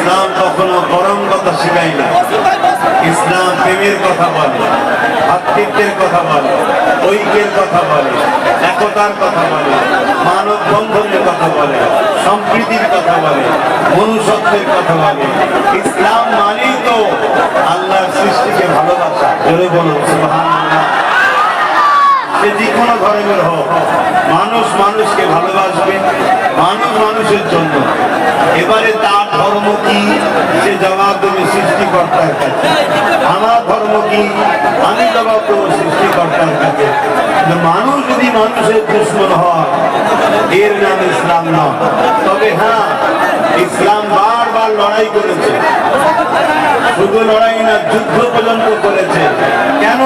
ইসলাম কখনো গরম কথা শিখায় না। ইসলাম প্রেমের কথা বলে, ভাতৃত্বের কথা বলে, ঐক্যের কথা বলে, একতার কথা বলে, মানব বন্ধনের কথা বলে, সম্প্রীতির কথা বলে, মনুষ্যত্বের কথা বলে। ইসলাম মানেই তো আল্লাহর সৃষ্টিকে ভালোবাসা। জোরে বলুন সুবহানাল্লাহ। সে যে কোনো ধর্মের হোক, মানুষ মানুষকে ভালোবাসবে, মানুষ মানুষের জন্য। এবারে তার ধর্ম কি সে জবাব দেবে সৃষ্টিকর্তার কাছে। আমার ধর্ম কি আমি জবাব দেবো সৃষ্টিকর্তার কাছে। মানুষ যদি মানুষের দুশমন হয় এর নাম ইসলাম নয়। তবে হ্যাঁ, ইসলাম বারবার লড়াই করেছে, শুধু লড়াই না, যুদ্ধ পর্যন্ত করেছে। কেন?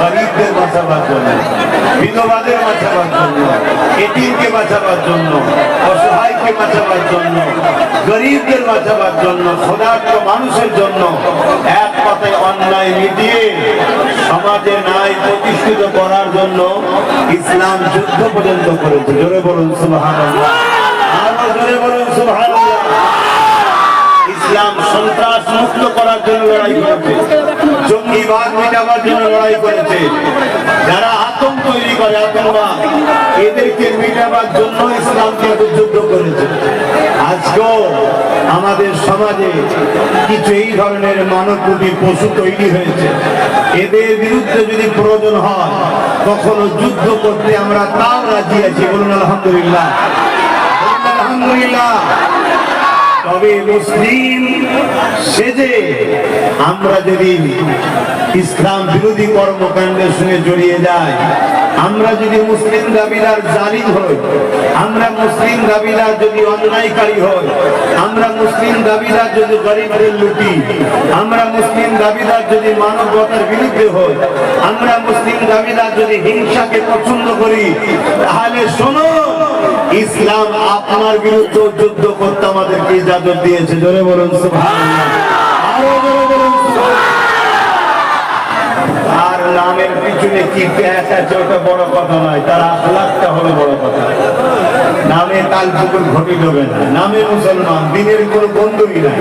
গরিবদের বাঁচাবার জন্য, বিধবাদের বাঁচাবার জন্য, এতিমকে বাঁচাবার জন্য, অসহায়কে বাঁচাবার জন্য, গরিবদের বাঁচাবার জন্য, ক্ষুধার্ত মানুষের জন্য। এক কথায় অন্যায় মিটিয়ে সমাজে ন্যায় প্রতিষ্ঠিত করার জন্য ইসলাম যুদ্ধ পর্যন্ত করেছে। জোরে বলুন সুবহানাল্লাহ, আরো জোরে বলুন সুবহানাল্লাহ। ইসলাম সন্ত্রাস মুক্ত করার জন্য লড়াই করেছে, জঙ্গিবাদ মেটাবার জন্য লড়াই করেছে। যারা আতঙ্ক তৈরি করে, আতঙ্কবাদ, এদেরকে মেটাবার জন্য ইসলাম কিন্তু যুদ্ধ করেছে। আজকেও আমাদের সমাজে কিছু এই ধরনের মানবরূপী পশু তৈরি হয়েছে। এদের বিরুদ্ধে যদি প্রয়োজন হয় কখনো যুদ্ধ করতে আমরা তাও রাজি আছি। বলুন আলহামদুলিল্লাহ, আলহামদুলিল্লাহ। তবে মুসলিম সেজে আমরা যদি ইসলাম বিরোধী কর্মকাণ্ডের সঙ্গে জড়িয়ে যাই, আমরা যদি মুসলিম দাবিদার জালিম হই, আমরা মুসলিম দাবিদার যদি অন্যায়কারী হই, আমরা মুসলিম দাবিদার যদি গরিবদের লুটি, আমরা মুসলিম দাবিদার যদি মানবতার বিরুদ্ধে হই, আমরা মুসলিম দাবিদার যদি হিংসাকে পছন্দ করি, তাহলে শোনো, ইসলাম আপনার বিরুদ্ধে যুদ্ধ করতে আমাদেরকে ইজাজত দিয়েছে। জোরে বলুন সুবহানাল্লাহ, আরো জোরে বলুন সুবহানাল্লাহ। আর নামের পিছনে কি পেঁচা আছে ওটা বড় কথা নয়, তার আখলাকটা হলো বড় কথা। নামে তাল পুকুর ঘটি দেবে না, নামে মুসলমান, দিনের কোনো বন্ধুই নাই।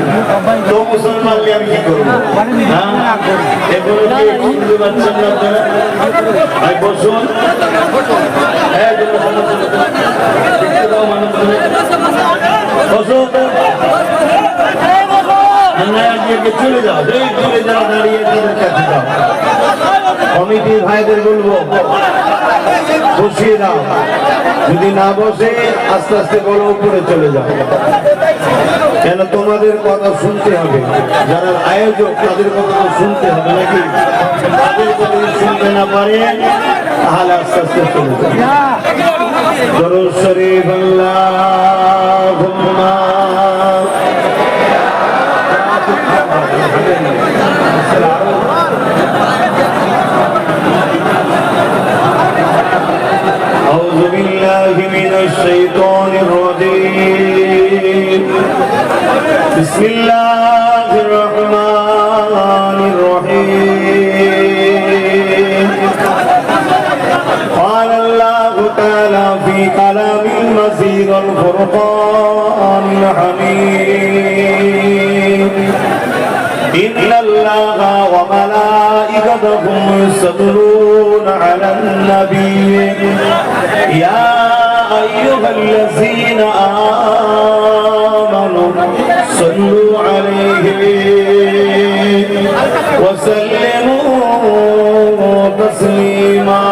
তো মুসলমান আমি কি করবো? এগুলো কি বুঝতে পারছেন না আপনারা? ভাই বসুন, চলে যাও, চলে যাও, দাঁড়িয়ে কাছে যাও। কমিটির ভাইদের বলবো বসিয়ে দাও, যদি না বসে আস্তে আস্তে বলো উপরে চলে যাও। কেন তোমাদের কথা শুনতে হবে, যারা আয়োজক তাদের কথা তো শুনতে হবে নাকি? তাদের কথা শুনতে না পারে তাহলে আস্তে আস্তে চলে যাও। দরুদ শরীফ আল্লাহুম্মা أعوذ بالله من الشيطان الرجيم بسم الله الرحمن الرحيم قال الله تعالى في كلام المزيد والفرقان الحميد إن الله وملائكته يصلون على النبي يا أيها الذين آمنوا صلوا عليه وسلموا تسليما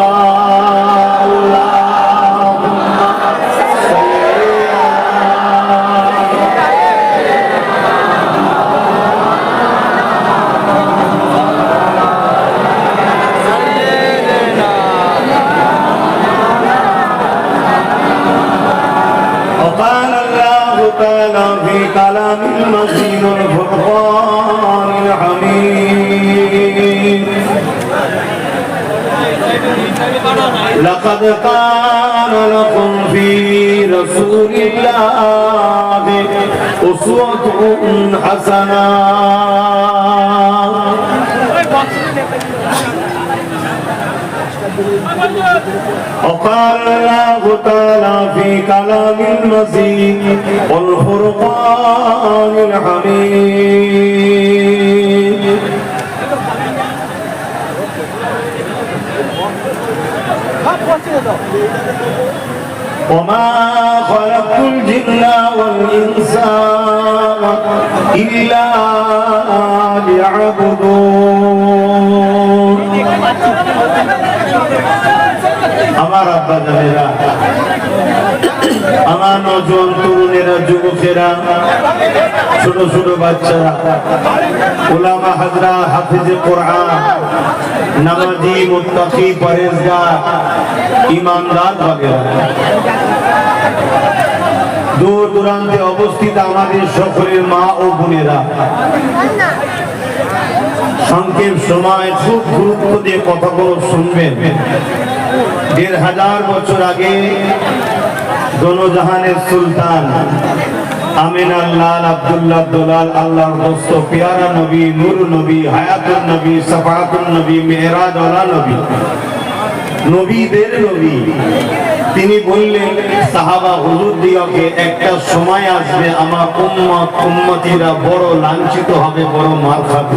في كلام المزيد والفرقان الحميد لقد كان لكم في رسول الله أسوة حسنة وقال الله تعالى في كلام المزيد والفرقان الحميد وما خلقت الجن والإنس إلا ليعبدون আমার আব্বা জানেরা, আমার নজওয়ান তরুণেরা, যুবকেরা, ছোট ছোট বাচ্চারা, উলামা হাজরা, হাফিজে কোরআন, নামাজি, মুত্তাকি, পরেজগার, ঈমানদার বাগেরা, দূর দূরান্তে অবস্থিত আমাদের সকলের মা ও বোনেরা, সংক্ষেপ সময় খুব গুরুত্ব দিয়ে কথাগুলো শুনবেন। ১,৫০০ বছর আগে দোনোজাহানের সুলতান আমিনার লাল আব্দুল্লাহ দোলাল আল্লাহর দোস্ত পিয়ারা নবী, নূর নবী, হায়াতুন নবী, সাফাতুন নবী, মেহরাজ ওয়ালা নবী, নবীদের নবী, তিনি বললেন সাহাবা হুজুর দিগকে একটা সময় আসবে আমার উম্মত উম্মতিরা বড় লাঞ্ছিত হবে, বড় মার খাবে।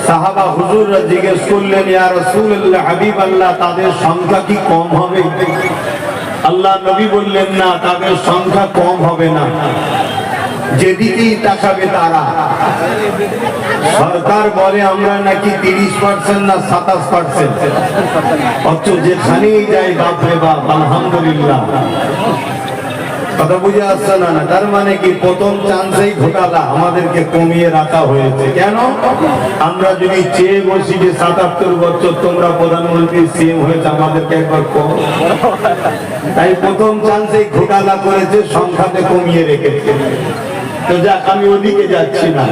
সাহাবা হুজুররা জিজ্ঞেস করলেন, ইয়া রাসূলুল্লাহ, হাবিব আল্লাহ, তাদের সংখ্যা কি কম হবে? আল্লাহ নবী বললেন, না, তাদের সংখ্যা কম হবে না, যেদিকেই তাকাবে তারা। সরকার বলে আমরা নাকি 30% না 27%, অথচ যেখানেই যাই বাপরে বাপ, আলহামদুলিল্লাহ। কথা বুঝে আসছে না? তার মানে কি প্রথম চান্সেই ঘোটালা আমাদেরকে কমিয়ে রাখা হয়েছে। কেন? আমরা যদি চেয়ে বসি যে ৭৭ বছর তোমরা প্রধানমন্ত্রী সিএম হয়েছে, আমাদেরকে একবার কম, তাই প্রথম চান্সেই ঘোটালা করেছে, সংখ্যাতে কমিয়ে রেখেছে। তো যাক, আমি ওদিকে যাচ্ছি না।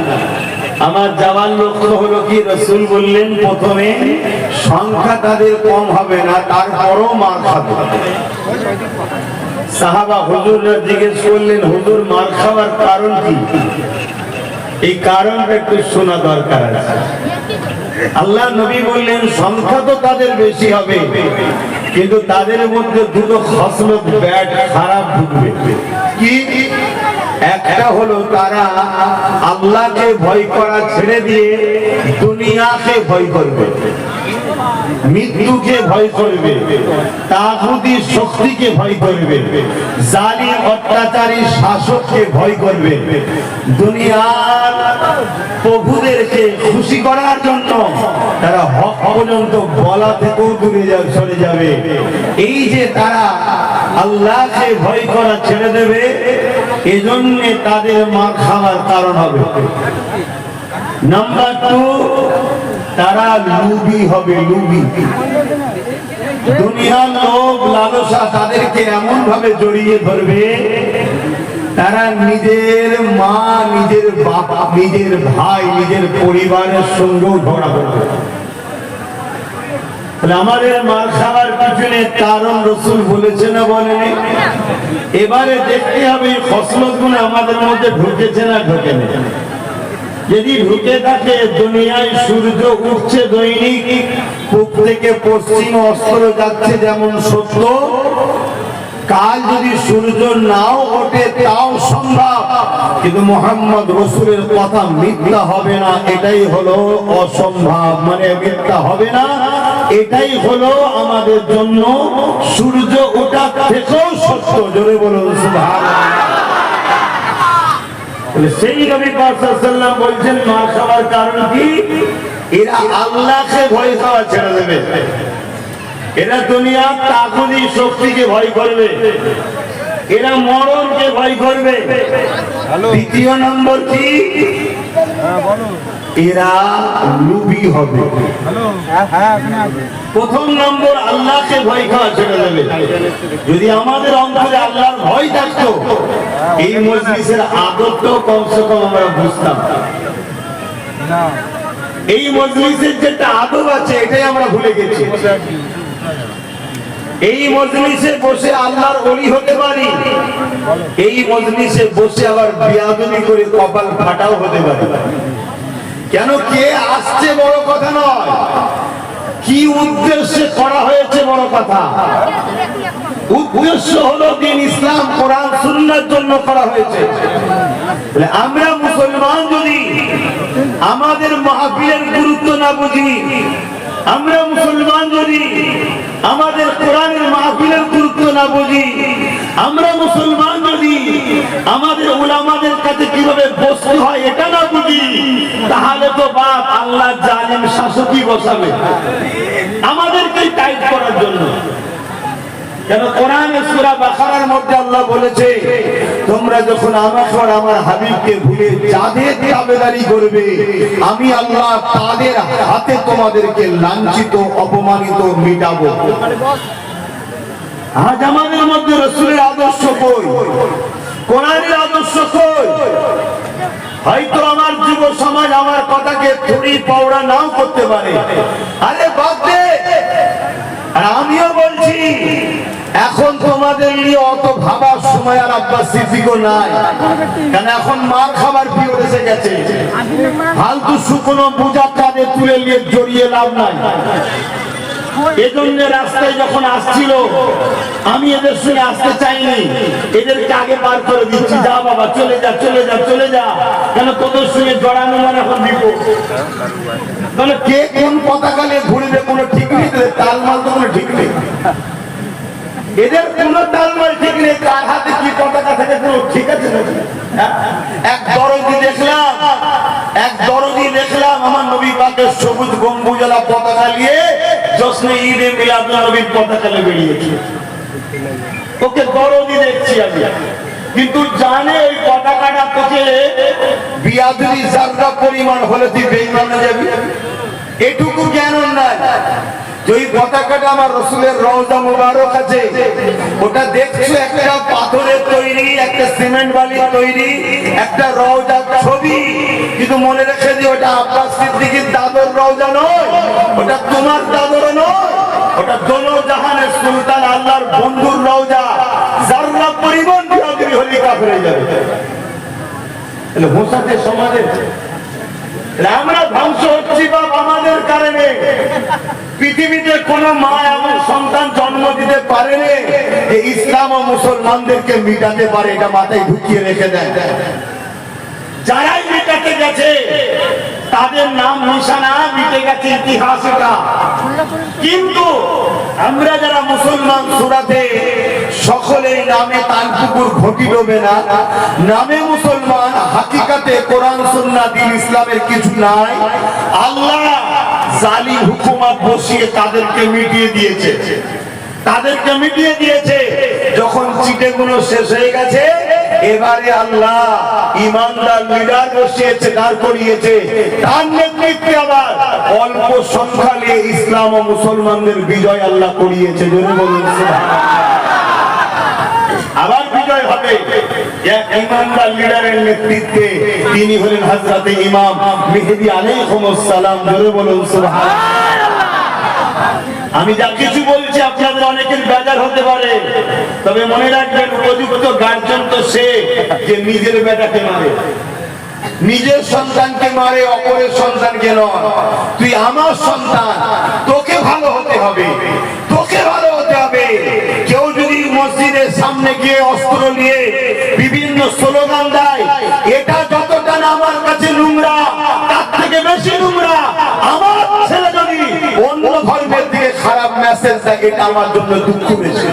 আমার যাওয়ার লক্ষ্য হলো কি, রাসূল বললেন প্রথমে সংখ্যা তাদের কম হবে না, তারপরও মার খাবে। সাহাবা হুজুররা জিজ্ঞেস করলেন, হুজুর মার খাওয়ার কারণ কি? এই কারণটা একটু শোনা দরকার আছে। আল্লাহ নবী বললেন সংখ্যা তো তাদের বেশি হবে, কিন্তু তাদের মধ্যে দুটো খসলত ব্যাড, খারাপ ঢুকবে। কি? একটা হলো তারা আল্লাহকে ভয় করা ছেড়ে দিয়ে দুনিয়াকে ভয় করবে, মৃত্যুকে ভয় করবে, তাগুতি শক্তিকে ভয় করবে, জালিম অত্যাচারী শাসককে ভয় করবে, দুনিয়ার প্রভুদেরকে খুশি করার জন্য তারা হক পর্যন্ত বলা থেকেও দূরে সরে যাবে। এই যে তারা আল্লাহকে ভয় করা ছেড়ে দেবে, এজন্য তাদের মার খাওয়ার কারণ হবে। নাম্বার 2, তারা লুবি হবে, লুবি। দুনিয়ার লোভ লালসা তাদেরকে এমন ভাবে জড়িয়ে ধরবে, তারা নিজের মা, নিজের বাবা, নিজের ভাই, নিজের পরিবারের সঙ্গেও ঝগড়া করবে। আমাদের মার খাওয়ার পিছনে কারণ রাসূল বলেছে না বলেনি? এবারে দেখতে হবে খসলত গুলো আমাদের মধ্যে ঢুকেছে না ঢোকেনি। যদি ঢুকে থাকে, দুনিয়ায় সূর্য উঠছে দৈনিক, পূব থেকে পশ্চিম অস্ত যাচ্ছে যেমন সত্য, কাল যদি সূর্য নাও ওঠে তাও সম্ভব, কিন্তু মুহাম্মদ রাসূলের কথা মিথ্যা হবে না, এটাই হলো অসম্ভব। মানে মিথ্যা হবে না, এটাই হলো আমাদের জন্য সূর্য ওঠা থেকেও সত্য। জোরে বলুন সুবহানাল্লাহ। সেই নবী পাক সাল্লাল্লাহু আলাইহি ওয়াসাল্লাম বলছেন মার খাওয়ার কারণ কি? এরা আল্লাহকে ভয় খাওয়া ছেড়ে দেবে, এরা দুনিয়ার তাগুতি শক্তিকে ভয় করবে, এরা মরণকে ভয় করবে। দ্বিতীয় নম্বর কি? এরা লুবি হবে। প্রথম নম্বর আল্লাহকে ভয় খাওয়া ছেড়ে দেবে। যদি আমাদের অন্তরে আল্লাহর ভয় থাকতো, এই মজলিসের আদবটাও কমসে কম আমরা বুঝতাম। এই মজলিসের যেটা আদব আছে, এটাই আমরা ভুলে গেছি। এই মজলিসে বসে আল্লাহর ওলি হতে পারি, এই মজলিসে বসে আবার বিয়াদবি করে কপাল ফাটাও হতে পারে। কেন? কে আসছে বড় কথা নয়, কি উদ্দেশ্যে করা হয়েছে বড় কথা। উদ্দেশ্য হলো দিন ইসলাম কোরআন সুন্নাহর জন্য করা হয়েছে। আমরা মুসলমান যদি আমাদের মাহফিলের গুরুত্ব না বুঝি, আমরা মুসলমান যদি আমাদের কোরআনের মাহফিলের গুরুত্ব না বুঝি, আমরা মুসলমান যদি আমাদের উলামাদের কাছে কিভাবে বসতে হয় এটা না বুঝি, তাহলে তো বাপ আল্লাহ জালিম শাসকই বসাবে আমাদেরকে টাইট করার জন্য। কেন কোরআনে সূরা বাকারার মধ্যে আল্লাহ বলেছে, তোমরা যখন আমাকে আর আমার হাবিবকে ভুলে যাদের তাবেদারি করবে, আমি আল্লাহ তাদের হাতে তোমাদেরকে লাঞ্ছিত অপমানিত মিটাবো। আজ আমাদের মধ্যে রাসূলের আদর্শ কই, কোরআনের আদর্শ কই? হয়তো আমার যুব সমাজ আমার কথাকে থুড়ি পাওড়া নাও করতে পারে, আরে বাদ দে। আর আমিও বলছি, এখন তোমাদের নিয়ে অত ভাবার সময় আর আব্বাস সিদ্দিকও নাই, কারণ এখন মার খাবার পিরিয়ড এসে গেছে। ফালতু শুকনো বোঝা কাঁধে তুলে নিয়ে জড়িয়ে লাভ নাই। এজন্য রাস্তায় যখন আসছিল আমি এদের সঙ্গে আসতে চাইনি, এদেরকে আগে পার করে দিচ্ছি, যা বাবা চলে যা চলে যা চলে যা, কেন তোদের সঙ্গে জড়ানো মানে এখন বিপদ। তাহলে কে কোন পতাকা নিয়ে ঘুরবে কোনো ঠিক নেই, তালমাল তো কোনো ঠিক নেই, এদের কোনো তালমাল ঠিক নেই, কার হাতে কি পতাকা থাকে কোনো ঠিক আছে নাকি? এক দরদি দেখলাম আমার নবী পাকের সবুজ গম্বুজওয়ালা পতাকা নিয়ে জশ্নে ঈদে মিলাদুন নবীর পতাকা নিয়ে বেরিয়েছে। ওকে দরদি দেখছি আমি, কিন্তু জানে ওই পতাকাটা তোকে বিয়াদুরি জাররা পরিমাণ হলে তুই বেঈমান হয়ে যাবি, এটুকু জ্ঞান নাই। ওই পতাকাটা আমার রাসূলের রওজা মুবারক আছে, ওটা দেখছো একটা পাথরের তৈরি, একটা সিমেন্ট বালির তৈরি, একটা রওজা ছবি, কিন্তু মনে রেখে দিও ওটা আব্বাস সিদ্দিকীর দাদর রওজা নয়, ওটা তোমার দাদর নয়, ওটা দোনো জাহানের সুলতান আল্লাহর বন্ধুর রওজা। জাররা পরিমাণ বিয়াদুরি হলে কাফের হয়ে যাবে। তাহলে হোসাতে সমাজে আমরা ধ্বংস হচ্ছি বাপ আমাদের কারণে। পৃথিবীতে কোন মা এমন সন্তান জন্ম দিতে পারেনি যে ইসলাম ও মুসলমানদেরকে মিটাতে পারে, এটা মাথায় ঢুকিয়ে রেখে দেয়। যারাই মিটাতে গেছে তাদের নাম নিশানা মিটে গেছে, ইতিহাস এটা। কিন্তু আমরা যারা মুসলমান সুরাতে সকলেই নামে তালপুকুর ঘটি ডোবে না, নামে মুসলমান, হাকিকাতে কোরআন সুন্নাহ দ্বীন ইসলামের কিছু নাই। আল্লাহ জালিম হুকুমত বসিয়ে তাদেরকে মিটিয়ে দিয়েছে। যখন চিটেগুলো শেষ হয়ে গেছে, এবারে আল্লাহ ইমানদার লিডার বসিয়েছে, দাঁড় করিয়েছে, তার নেতৃত্বে আবার অল্প সংখ্যা নিয়ে ইসলাম ও মুসলমানদের বিজয় আল্লাহ করিয়েছে। জোরে বলুন সুবহানাল্লাহ। আবার বিজয় হবে ইমানদার লিডারের নেতৃত্বে, তিনি হলেন হযরত ইমাম মেহেদী আলাইহিস সালাম। জোরে বলুন সুবহানাল্লাহ। আমি যা কিছু বলছি আপনাদের অনেকের বেজার হতে পারে, তবে মনে রাখবেন উপযুক্ত গার্জিয়ান তো সে যে নিজের বেটাকে মারে, নিজের সন্তানকে মারে, অপরের সন্তানকে নয়। তুই আমার সন্তান, তোকে ভালো হতে হবে, তোকে ভালো হতে হবে। কেউ যদি মসজিদের সামনে গিয়ে অস্ত্র নিয়ে বিভিন্ন স্লোগান দেয়, এটা যতটা না আমার কাছে নোংরা, তার থেকে বেশি নোংরা আমার ছেলে যদি অন্য ধর্মের দিকে খারাপ মেসেজ দেয়, এটা আমার জন্য দুঃখ বেশি।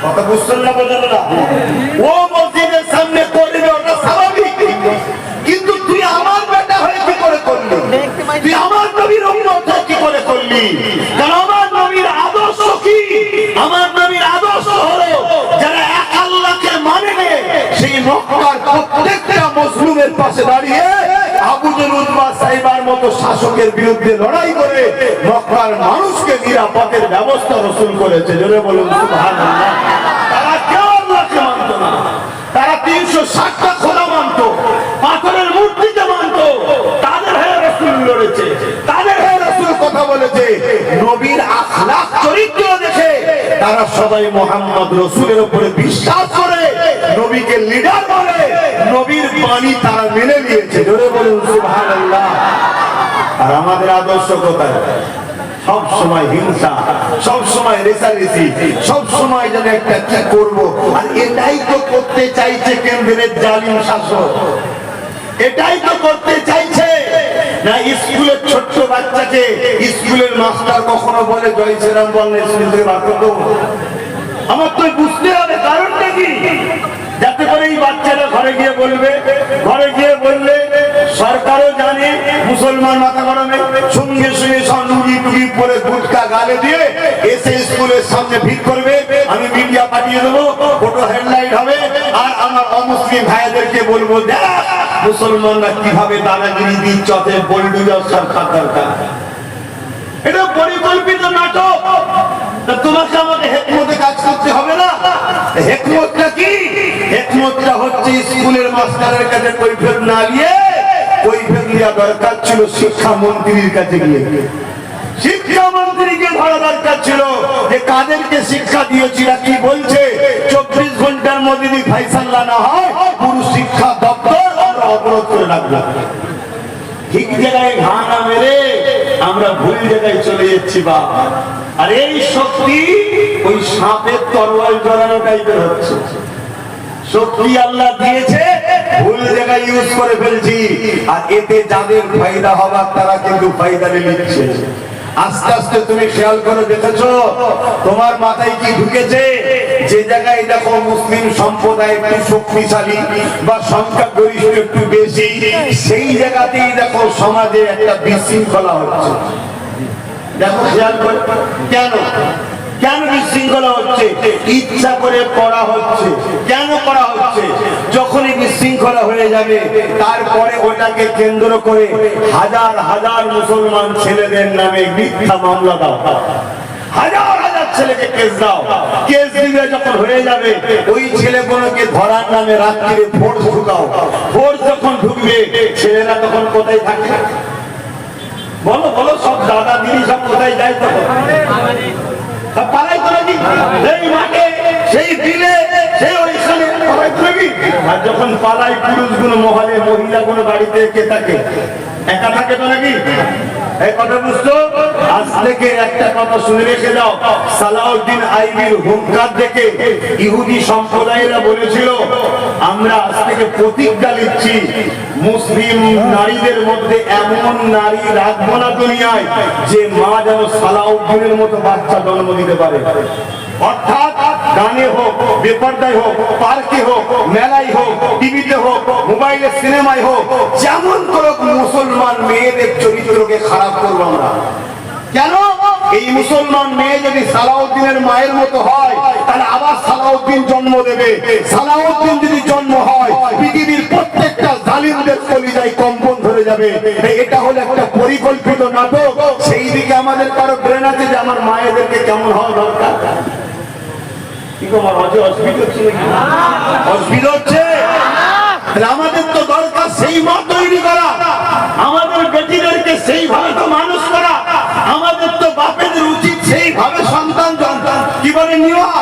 কথা বুঝছেন না? বোঝেন না? ও মসজিদের সামনে করবে, ওটা স্বাভাবিক, কিন্তু তুই আমার বেটা হয়ে কি করে করলি? তুই আমার নবীর উম্মত হয়ে কি করে করলি? কারণ আমার নবীর আদর্শ কি? আমার নবীর আদর্শ হলো যারা এক আল্লাহকে মানে, সেই মক্কার প্রত্যেকটা মুসলিমের পাশে দাঁড়িয়ে আবু জেল উতবা সাইবার মতো শাসকের বিরুদ্ধে লড়াই করে মক্কার মানুষকে নিরাপদের ব্যবস্থা রাসূল করেছে। জোরে বলুন সুবহানাল্লাহ। তারা কেউ আল্লাহকে মানত না, তারা 360টা খোদা মানত, পাথরের মূর্তিকে মানত, তাদের হয়ে রাসূল লড়েছে, তাদের হয়ে রাসূল কথা বলেছে। নবীর আখলাক চরিত্র দেখে তারা সবাই মুহাম্মদ রাসূলের উপরে বিশ্বাস করে, নবীকে লিডার বলে, নবীর বাণী তারা মেনে নিয়েছে। জোরে বলুন সুবহানাল্লাহ। আর আমাদের আদর্শ কোথায়? সব সময় হিংসা, সব সময় রেষারেষি, সব সময় যেন একটা কি করব। আর এটাই তো করতে চাইছে কেন্দ্রের জালিম শাসক, এটাই তো করতে চাইছে না। স্কুলের ছোট্ট বাচ্চাকে স্কুলের মাস্টার কখনো বলে জয় শ্রীরাম বললে স্কুল থেকে বার করে দেবো? আমার তো বুঝতে হবে কারণটা কি, যাতে করে এই বাচ্চারা ঘরে গিয়ে বলবে, ঘরে গিয়ে বললে সরকারও জানে মুসলমান মাথা গরমে, সঙ্গে সঙ্গে সঙ্গী টুকি পরে গুটকা গালে দিয়ে এসে স্কুলের সামনে ভিড় করবে। আমি মিডিয়া পাঠিয়ে দেবো, ফটো হেডলাইট হবে, আর আমার অমুসলিম ভাইদেরকে বলবো দেখ মুসলমানরা কিভাবে দাদাগিরি দিচ্ছে, অতএব বলডুজার সরকার দরকার। এটা পরিকল্পিত নাটক। তোমাকে আমাকে হেকমতে কাজ করতে হবে না। হেকমতটা কি? হেকমতটা হচ্ছে স্কুলের মাস্টারের কাছে কৈফিয়ত না নিয়ে কৈফিয়ত দেওয়া দরকার ছিল শিক্ষামন্ত্রীর কাছে গিয়ে। শিক্ষামন্ত্রীকে ধরা দরকার ছিল যে কাদেরকে শিক্ষা দিয়েছিল, কি বলছে। 24 ঘন্টার মধ্যে যদি ফাইসাল্লা না হয় পুরো শিক্ষা দপ্তর আমরা অবরোধ করে রাখলাম। ঠিক জায়গায় ঘা না মেরে আমরা ভুল জায়গায় চলে যাচ্ছি বা। আর এই শক্তি ওই সাপের তরোয়াল জড়ানো টাইপের হচ্ছে। শক্তি আল্লাহ দিয়েছে, ভুল জায়গায় ইউজ করে ফেলছি। আর এতে যাদের ফায়দা হবার তারা কিন্তু ফায়দা নিচ্ছে। আস্তে আস্তে তুমি খেয়াল করে দেখেছো তোমার মাথায় কি ঢুকেছে, যে জায়গায় দেখো মুসলিম সম্প্রদায় একটু শক্তিশালী বা সংখ্যা গরিষ্ঠ একটু বেশি, সেই জায়গাতেই দেখো সমাজে একটা বিশৃঙ্খলা হচ্ছে। দেখো খেয়াল করে, কেন কেন বিশৃঙ্খলা হচ্ছে? ইচ্ছা করে করা হচ্ছে। কেন করা হচ্ছে? যখনই বিশৃঙ্খলা হয়ে যাবে তারপরে ওটাকে কেন্দ্র করে হাজার হাজার মুসলমান ছেলেদের নামে মিথ্যা মামলা দাও, হাজার হাজার ছেলেকে কেস দাও। কেস দিবে যখন হয়ে যাবে ওই ছেলেগুলোকে ধরার নামে রাত্রিরে ফোর্স ঢুকাও। ফোর্স যখন ঢুকবে ছেলেরা তখন কোথায় থাকে? বলো বলো, সব দাদা দিদি সব কোথায় যায়? তখন পালাই তো নাকি সেই মাঠে, সেই বিলে, সেই ওইখানে পালাই তো নাকি। আর যখন পালাই পুরুষগুলো মহলে, মহিলাগুলো বাড়িতে কে থাকে? একা থাকে তো নাকি? এই কথা বুঝতো? আজ থেকে একটা কথা শুনে রেখে দাও, সালাউদ্দিন আইবির হুঙ্কার দেখে ইহুদি সম্প্রদায়েরা বলেছিল আমরা আজ থেকে প্রতিজ্ঞা নিচ্ছি মুসলিম নারীদের মধ্যে এমন নারী রাখবো না দুনিয়ায় যে মা যেন সালাউদ্দিনের মতো বাচ্চা জন্ম দিতে পারে। অর্থাৎ গানে হোক, বেপরদায় হোক, পার্কে হোক, মেলায় হোক, টিভিতে হোক, মোবাইলে সিনেমায় হোক, যেমন করে মুসলমান মেয়েদের চরিত্রকে খারাপ করবো আমরা। কেন? এই মুসলমান মেয়ে যদি সালাউদ্দিনের মায়ের মতো হয় তাহলে আবার সালাউদ্দিন জন্ম দেবে। সালাউদ্দিন যদি জন্ম হয় পৃথিবীর প্রত্যেকটা জালিমদের কলিজায় কম্পন ধরে যাবে। এটা হলো একটা পরিকল্পিত নাটক। সেই দিকে আমাদের কারো ব্রেন আছে যে আমার মায়েদেরকে কেমন হওয়া দরকার? আমাদের তো দরকার সেই মা তৈরি করা, আমাদের বেটিদেরকে সেইভাবে তো মানুষ করা, আমাদের তো বাপেদের উচিত সেইভাবে সন্তান কি বলে নেওয়া,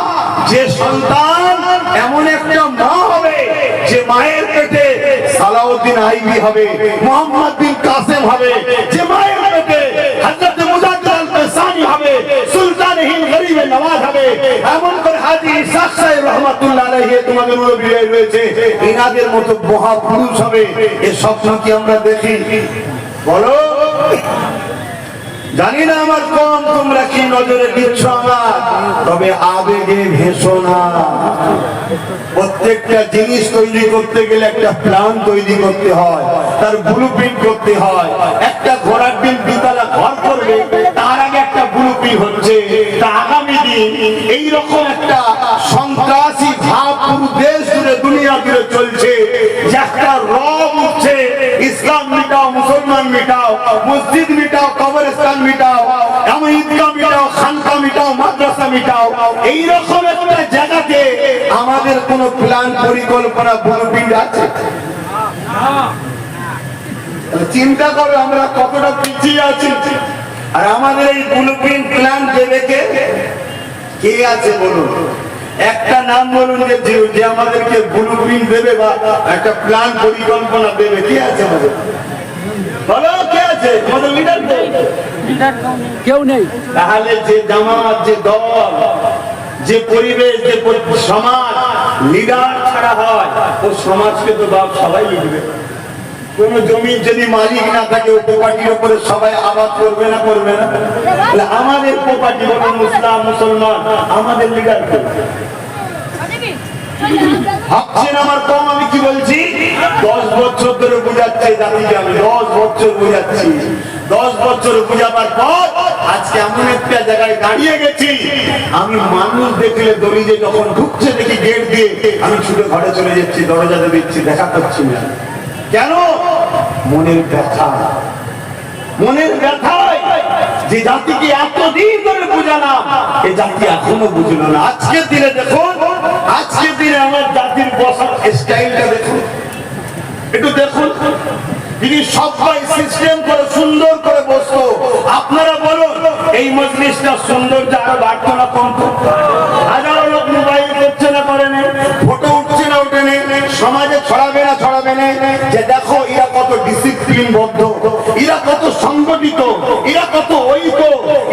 যে সন্তান এমন একটা মা হবে যে মায়ের পেটে সালাউদ্দিন আইবি হবে, মোহাম্মদ বিন কাসেম হবে, যে মায়ের পেটে হযরত মুজাদ্দিদ আল-পেশানি হবে, সুলতান হিন্দ গরিবে নওয়াজ হবে। এমন করে হাজী ইসহাক সাহেব রহমাতুল্লাহ আলাইহি তোমাদের মুরব্বী রয়েছে, ইনাদের মতো মহাপুরুষ হবে। এই স্বপ্ন কি আমরা দেখি? বলো। জানি না আমার কম তোমরা কি নজরে দিচ্ছ আমার, তবে আবেগে ভেসো না। প্রত্যেকটা জিনিস তৈরি করতে গেলে একটা প্ল্যান তৈরি করতে হয়, তার ব্লুপ্রিন্ট করতে হয়। একটা ঘোড়ার ডিম দুতলা ঘর করবে, তার আগে একটা ব্লুপ্রিন্ট হচ্ছে। তা আগামী দিন এইরকম একটা সন্ত্রাসী ভাব পুরো দেশ জুড়ে, দুনিয়া জুড়ে চলছে, যে একটা রব উঠছে, ইসলাম মিটাও, মুসলমান মিটাও, মসজিদ মিটাও, কবরস্থান মিটাও, এমন ঈদগাহ মিটাও, খানকা মিটাও, মাদ্রাসা মিটাও। এইরকম একটা জায়গাতে আমাদের কোন প্ল্যান, পরিকল্পনা, ব্লুপ্রিন্ট আছে? চিন্তা করো আমরা কতটা পিছিয়ে আছি। আর আমাদের এই ব্লুপ্রিন্ট প্ল্যান দেবে কে? কে আছে বলুন? একটা নাম বলুন যে আমাদেরকে ব্লুপ্রিন্ট দেবে বা একটা প্ল্যান, পরিকল্পনা দেবে। কে আছে আমাদের? বলো কে আছে? বোঝাচ্ছে আমাদের লিডার কেউ নেই। তাহলে যে জামাত, যে দল, যে পরিবেশ, যে সমাজ লিডার ছাড়া হয়, ও সমাজকে তো বাপ সবাই লিখবে। কোন জমির যদি মালিক না থাকে, ও প্রপার্টির উপরে সবাই আবাদ করবে না, করবে না? তাহলে আমাদের প্রপার্টি বলুন মুসলিম মুসলমান, আমাদের লিডার ভাবছেন আমার কম? আমি কি বলছি, 10 বছর ধরে বুঝাচ্ছে জাতিকে, আমি 10 বছর বুঝাচ্ছি। 10 বছর বুঝাবার পর আজকে এমন একটা জায়গায় দাঁড়িয়ে গেছি, আমি মানুষ দেখলে দড়িয়ে যখন ঢুকছে দেখি গেট দিয়ে, আমি ছুটে ঘরে চলে যাচ্ছি, দরজাতে দিচ্ছি, দেখা করছি না। কেন? মনের ব্যথা, মনের ব্যথায় যে জাতিকে এতদিন ধরে বুঝালাম, এই জাতি এখনো বুঝলো না। আজকের দিনে দেখুন, আজকের দিনে আমার জাতির বসার স্টাইলটা দেখুন, একটু দেখুন। যদি সবাই সিস্টেম করে সুন্দর করে বসতো, আপনারা বলুন এই মজলিসটা সৌন্দর্য আরো বাড়তো না কমতো? হাজারো লোক মোবাইল করছে না, করে না, ফটো উঠছে না, উঠে নেই, সমাজে ছড়াবে না, ছড়াবে না যে দেখো এরা কত ডিসিপ্লিন বদ্ধ, এরা কত সংগঠিত, এরা কত ঐক্য,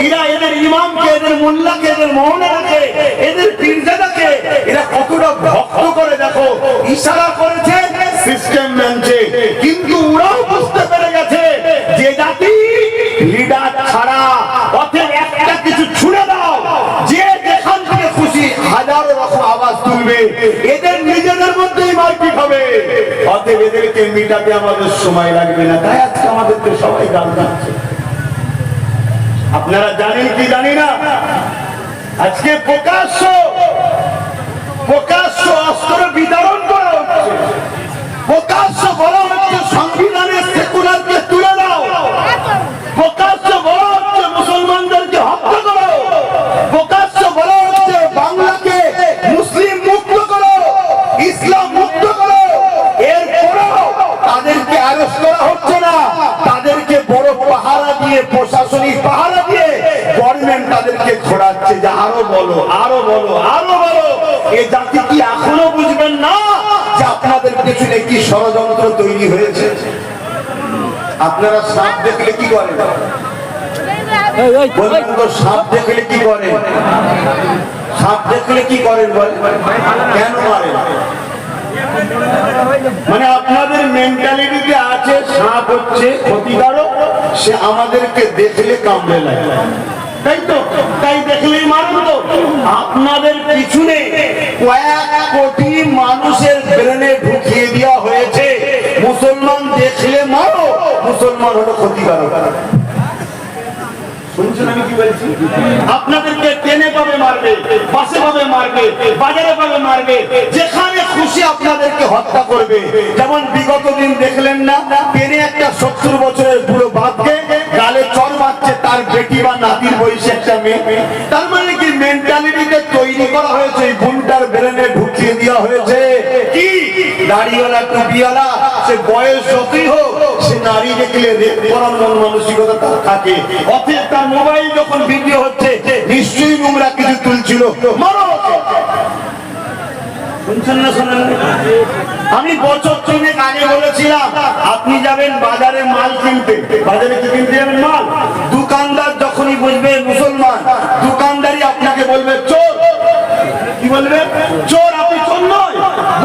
এরা এদের ইমামকে, এদের মোল্লাকে, এদের মৌলানাকে, এদের পীরজাদাকে এরা কতটা ভক্ত করে দেখো। ইশারা করেছে, সিস্টেম মানছে, কিন্তু ওরাও বুঝতে পেরে গেছে যে জাতি লিডার ছাড়া, অতএব একটা কিছু ছুড়ে দাও, যে যেখান থেকে খুশি হাজারো রকম আওয়াজ তুলবে, এদের নিজেদের মধ্যেই মারপিট হবে। অতএব এদেরকে মিটাতে আমাদের সময় লাগবে না, তাই আজকে আমাদেরকে সবাই গান দিচ্ছে। আপনারা জানেন কি জানি না, আজকে প্রকাশ্য অস্ত্র বিতরণ করা হচ্ছে, প্রকাশ্য বলা হচ্ছে সংবিধানের সেকুলারকে তুলে দাও, প্রকাশ্য বলা হচ্ছে মুসলমানদেরকে হত্যা করো, প্রকাশ্য বলা হচ্ছে বাংলাকে মুসলিম মুক্ত করো, ইসলাম মুক্ত করো। এরপরেও তাদেরকে অ্যারেস্ট করা হচ্ছে না, তাদেরকে বড় পাহারা দিয়ে, প্রশাসনিক পাহারা দিয়ে গভর্নমেন্ট তাদেরকে ঘোরাচ্ছে যে আরো বলো, আরো বলো, আরো বলো। এই জাতি কি এখনো বুঝবেন না যে আপনাদের পেছনে কি ষড়যন্ত্র তৈরি হয়েছে? আপনারা সাপ দেখলে কি করেন? বলবেন তো, সাপ দেখলে কি করেন? সাপ দেখলে কি করেন বলেন? কেন মারেন? মানে আপনাদের মেন্টালিটিতে আছে সাপ হচ্ছে ক্ষতিকারক, সে আমাদেরকে দেখলে কামড়ে লাগে, তাই তো? তাই দেখলেই মারুন তো। আপনাদের পিছনে কয়েক কোটি মানুষের ব্রেনে ঢুকিয়ে দেওয়া হয়েছে, মুসলমান দেখলে মারো, মুসলমান হলো ক্ষতিকারক। শুনছেন আমি কি বলছি? আপনাদেরকে ট্রেনে পাবে মারবে, বাসে পাবে মারবে, বাজারে পাবে মারবে, যেখানে খুশি আপনাদেরকে হত্যা করবে। যেমন বিগত দিন দেখলেন না, ট্রেনে একটা 70 বছরের বুড়ো বাপকে গালে চর মারছে তার বেটি বা নাতির বয়সী একটা মেয়ে। তার মানে কি মেন্টালিটিতে তৈরি করা হয়েছে, এই গুণটার ব্রেনে ঢুকিয়ে দেওয়া হয়েছে কি দাড়িওয়ালা টুপিওয়ালা, সে বয়স যতই হোক, সে নারী দেখলে রেপ করার মন মানসিকতা তার থাকে। অতএব তার মোবাইল যখন ভিডিও হচ্ছে, নিশ্চয়ই নোংরা কিছু তুলছিল, মারো। শুনছেন না? শোনেন? আমি বছর 3 আগে বলেছিলাম, আপনি যাবেন বাজারে মাল কিনতে, বাজারে কি কিনতে যাবেন? মাল। দোকানদার যখনই বুঝবে মুসলমান, দোকানদারই আপনাকে বলবে চোর। কি বলবে? চোর। আপনি চোর নয়,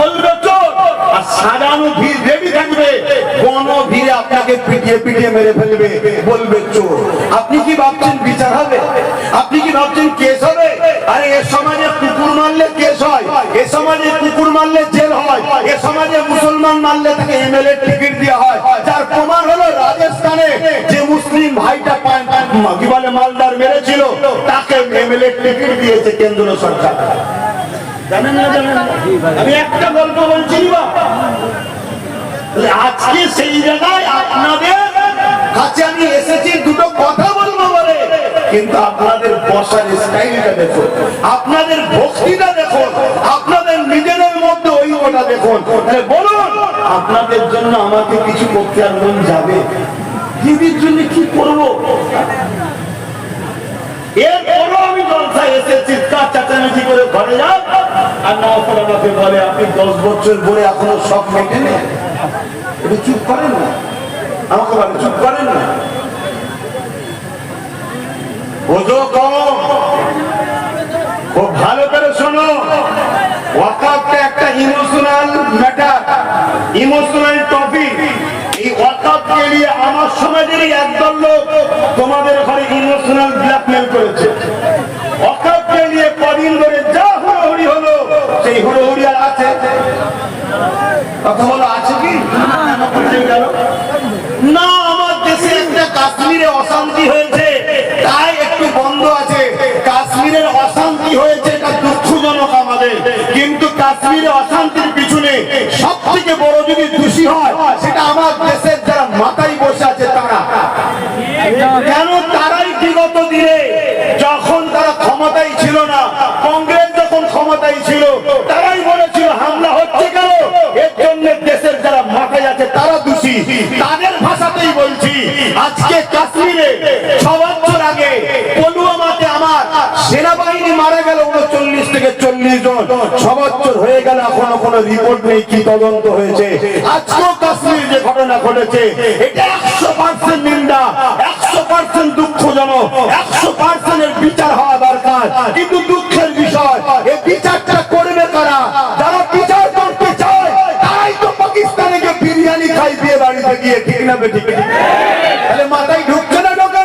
বলবে চোর। আর সাজানো ভিড় রেডি থাকবে, কোন ভিড়ে আপনাকে পিটিয়ে পিটিয়ে মেরে ফেলবে, বলবে চোর। আপনি কি ভাবছেন বিচার হবে? আপনি কি ভাবছেন কেস হবে? আরে এ সমাজে কুকুর মারলে কেস হয়, এ সমাজে কুকুর মারলে জেল হয়, এ সমাজে মুসলমান মারলে তাকে এমএলএ টিকিট দেওয়া হয়। যার প্রমাণ হলো রাজস্থানে যে মুসলিম ভাইটা কি বলে মালদার মেরেছিল, তাকে এমএলএ টিকিট দিয়েছে কেন্দ্র সরকার। জানেন না? জানেন না? আমি একটা গল্প বলছি বা আজকে সেই জায়গায় আপনাদের কাছে আমি এসেছি দুটো কথা বলবো বলে, কিন্তু আপনাদের বসার স্টাইলটা দেখো, আপনাদের ভক্তিটা দেখো, আপনাদের নিজেদের মধ্যে ঐক্যটা দেখুন। বলুন, আপনাদের জন্য আমাকে কিছু করতে আর মন যাবে? দিদির জন্য কি করবো? এরপরও আমি জলসায় এসে চিৎকার চেঁচামেচি করে ঘরে যান, আর না আমাকে বলে আপনি 10 বছর পরে এখনো সব মেটেনি, একটু চুপ করেন না। আমাকে বলে চুপ করেন না। বোঝো কম, খুব ভালো করে শোনো। ওয়াকাফটা একটা ইমোশনাল ম্যাটার, ইমোশনাল টপিক। এই ওয়াকাফকে নিয়ে আমার সমাজেরই একদল লোক তোমাদের ঘরে ইমোশনাল ব্ল্যাকমেল করেছে। ওয়াকাফকে নিয়ে কদিন ধরে যা হুড়োহুড়ি হলো, সেই হুড়োহুড়ি আর আছে? কথা বলো, আছে কি না? আমার দেশে একটা কাশ্মীরে অশান্তি হয়েছে, তাই একটু বন্ধ আছে। কাশ্মীরের অশান্তি হয়েছে, এটা দুঃখজনক আমাদের, কিন্তু কাশ্মীরে অশান্তির পিছনে সব থেকে বড় যদি দোষী হয়, সেটা আমার দেশের যারা মাথায় বসে আছে তারা। কেন? তারাই বিগত দিনে যখন তারা ক্ষমতায় ছিল না, কংগ্রেস যখন ক্ষমতায় ছিল, তারাই বলেছিল হামলা হচ্ছে কেন, এর জন্য দেশের যারা মাথায় আছে তারা দোষী। তাদের ভাষাতেই বলছি, আজকে কাশ্মীরে 6 বছর আগে পুলওয়ামাতে আমার সেনাবাহিনী মারা গেল 39 থেকে 40 জন। 6 বছর হয়ে গেল, এখনো কোনো রিপোর্ট নেই কি তদন্ত হয়েছে। আজকেও কাশ্মীর যে ঘটনা ঘটেছে, এটা 100% নিন্দা, 100% দুঃখজনক, 100% এর বিচার হওয়া দরকার। কিন্তু দুঃখের বিষয়, এই বিচারটা করবে কারা? যারা বিচার করতে চায় তারাই তো পাকিস্তানে গিয়ে বিরিয়ানি খাই বিয়ে বাড়িতে গিয়ে, ঠিক না বেঠিক? তাহলে মাথায় ঢুকছে না ঢোকে?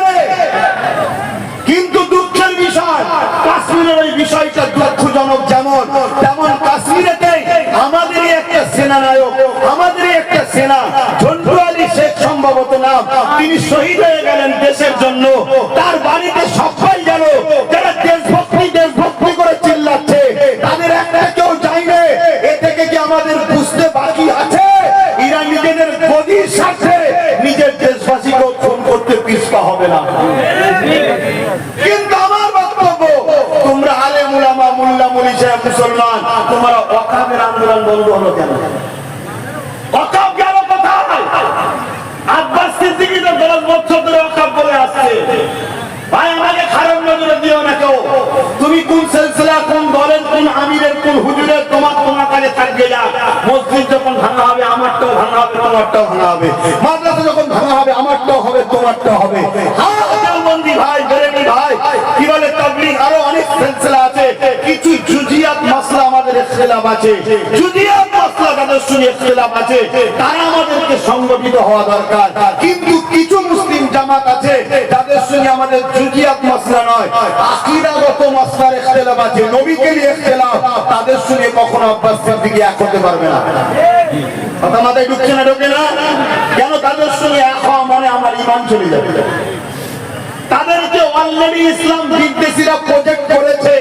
কিন্তু দুঃখের বিষয়, কাশ্মীরের ওই বিষয়টা দুঃখজনক যেমন, তেমন কাশ্মীরেতে আমাদেরই একটা সেনানায়ক, আমাদেরই একটা সেনা, ঝন্টু আলী শেখ সম্ভবত নাম, তিনি শহীদ হয়ে গেলেন দেশের জন্য। তার বাড়িতে সবাই গেল, যারা দেশভক্তি দেশভক্তি করে চিল্লাচ্ছে, তাদের একটা কেউ যায়নি। এ থেকে কি আমাদের বুঝতে বাকি আছে এরা নিজেদের গদির স্বার্থে নিজের দেশবাসীকেও খুন করতে পিছপা হবে না? কিন্তু আমার বক্তব্য, তোমরা আলেম উলামা মোল্লা মুলি সাহেব মুসলমান, তোমরা ওয়াকাফের আন্দোলন বন্ধ হলো কেন? ওয়াকাফ গেল কোথায়? আব্বাস সিদ্দিকী তো 10 বছর ধরে ওয়াকাফ বলে আসছে। ভাই, আমাকে খারাপ নজরে দিও না কেউ। তুমি কোন সিলসিলা, কোন দলের, কোন আমিরের, কোন হুজুরের, তোমার কাছে থাকবে না। মসজিদ যখন ভাঙা হবে, আমারটাও ভাঙা হবে, তোমারটাও ভাঙা হবে। মাদ্রাসা যখন ভাঙা হবে, আমারটাও হবে, তোমারটাও হবে। দেওবন্দি ভাই, বেরেলি ভাই, কি বলে তাবলীগ, আরো অনেক সিলসিলা আছে। কিছু জুজিয়াত মাসলা আমাদের ইখতিলাফ আছে, জুজিয়াত মাসলা যাদের সঙ্গে ইখতিলাফ আছে, তারা আমাদেরকে সংগঠিত হওয়া দরকার। কিন্তু কিছু মুসলিম জামাত আছে যাদের সঙ্গে আমাদের জুজিয়াত মাসলা নয়, আকীদাগত মাসলার ইখতিলাফ আছে, নবীকে নিয়ে ইখতিলাফ, তাদের সঙ্গে কখনো আব্বাস সিদ্দিকী এক হতে পারবে না। কথা মাথায় ঢুকছে না ঢোকে না? কেন? তাদের সঙ্গে এক হওয়া মানে আমার ঈমান চলে যাবে। তাদেরকে অলরেডি ইসলাম বিদ্বেষীরা প্রজেক্ট করেছে,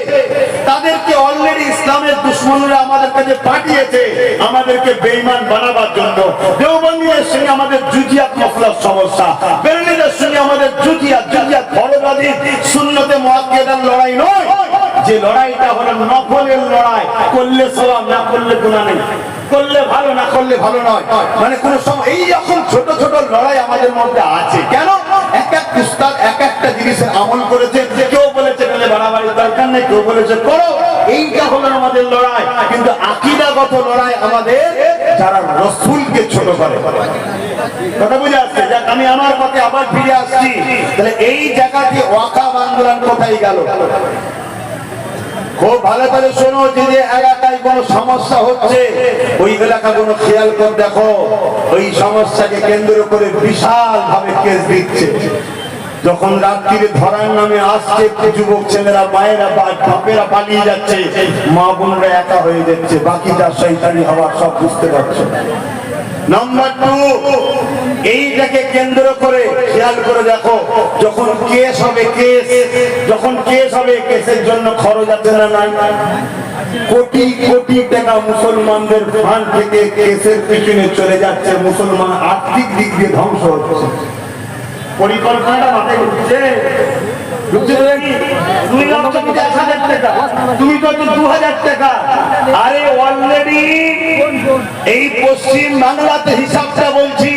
তাদেরকে অলরেডি ইসলামের দুশমনরা আমাদের কাছে পাঠিয়েছে আমাদেরকে বেঈমান বানাবার জন্য। দেওবন্দিদের সঙ্গে আমাদের জুজিয়াত মাসলার সমস্যা, বেরেলিদের সঙ্গে আমাদের জুজিয়াত ফরবাদী সুন্নতে মুআক্কাদার লড়াই নয়। যে লড়াইটা হলো নফলের লড়াই, করলে সওয়াব, না করলে গুনাহ নেই, করলে ভালো, না করলে ভালো নয়। মানে কোন সময় এই রকম ছোট ছোট লড়াই আমাদের মধ্যে আছে। কেন? এক এক উস্তাদ এক একটা জিনিসের আমল করেছে। কেউ বলেছে বলে বাড়াবাড়ির দরকার নেই, কেউ বলেছে করো। এইটা হলো আমাদের লড়াই। কিন্তু আকীদাগত লড়াই আমাদের যারা রাসূলকে ছোট করে। কথা বুঝে আসছে? যাক, আমি আমার পথে আবার ফিরে আসছি। তাহলে এই জায়গাতে ওয়াকাফ আন্দোলন কোথায় গেল? খুব ভালো করে শোনো, যে এলাকায় কোন সমস্যা হচ্ছে ওই এলাকাগুলো খেয়াল করে দেখো। ওই সমস্যাকে কেন্দ্র করে বিশাল ভাবে কেস দিচ্ছে। যখন রাত্রিরে ধরার নামে আসছে, যুবক ছেলেরা, মায়েরা, বাপেরা পালিয়ে যাচ্ছে, মা বোনরা একা হয়ে যাচ্ছে, বাকি যা শয়তানি হওয়ার সব বুঝতে পারছো। নাম্বার 2, এইটাকে কেন্দ্র করে খেয়াল করে দেখো, যখন কেস হবে, যখন কেস হবে, কেসের জন্য খরচ আছে না নাই? কোটি কোটি টাকা মুসলমানদের ফান্ড থেকে কেসের পিছনে চলে যাচ্ছে। মুসলমান আর্থিক দিক দিয়ে ধ্বংস হচ্ছে। পরিকল্পনাটা মাথায় ঢুকছে? তুমি কত 2000 টাকা? আরে অলরেডি এই পশ্চিম বাংলাতে হিসাবটা বলছি,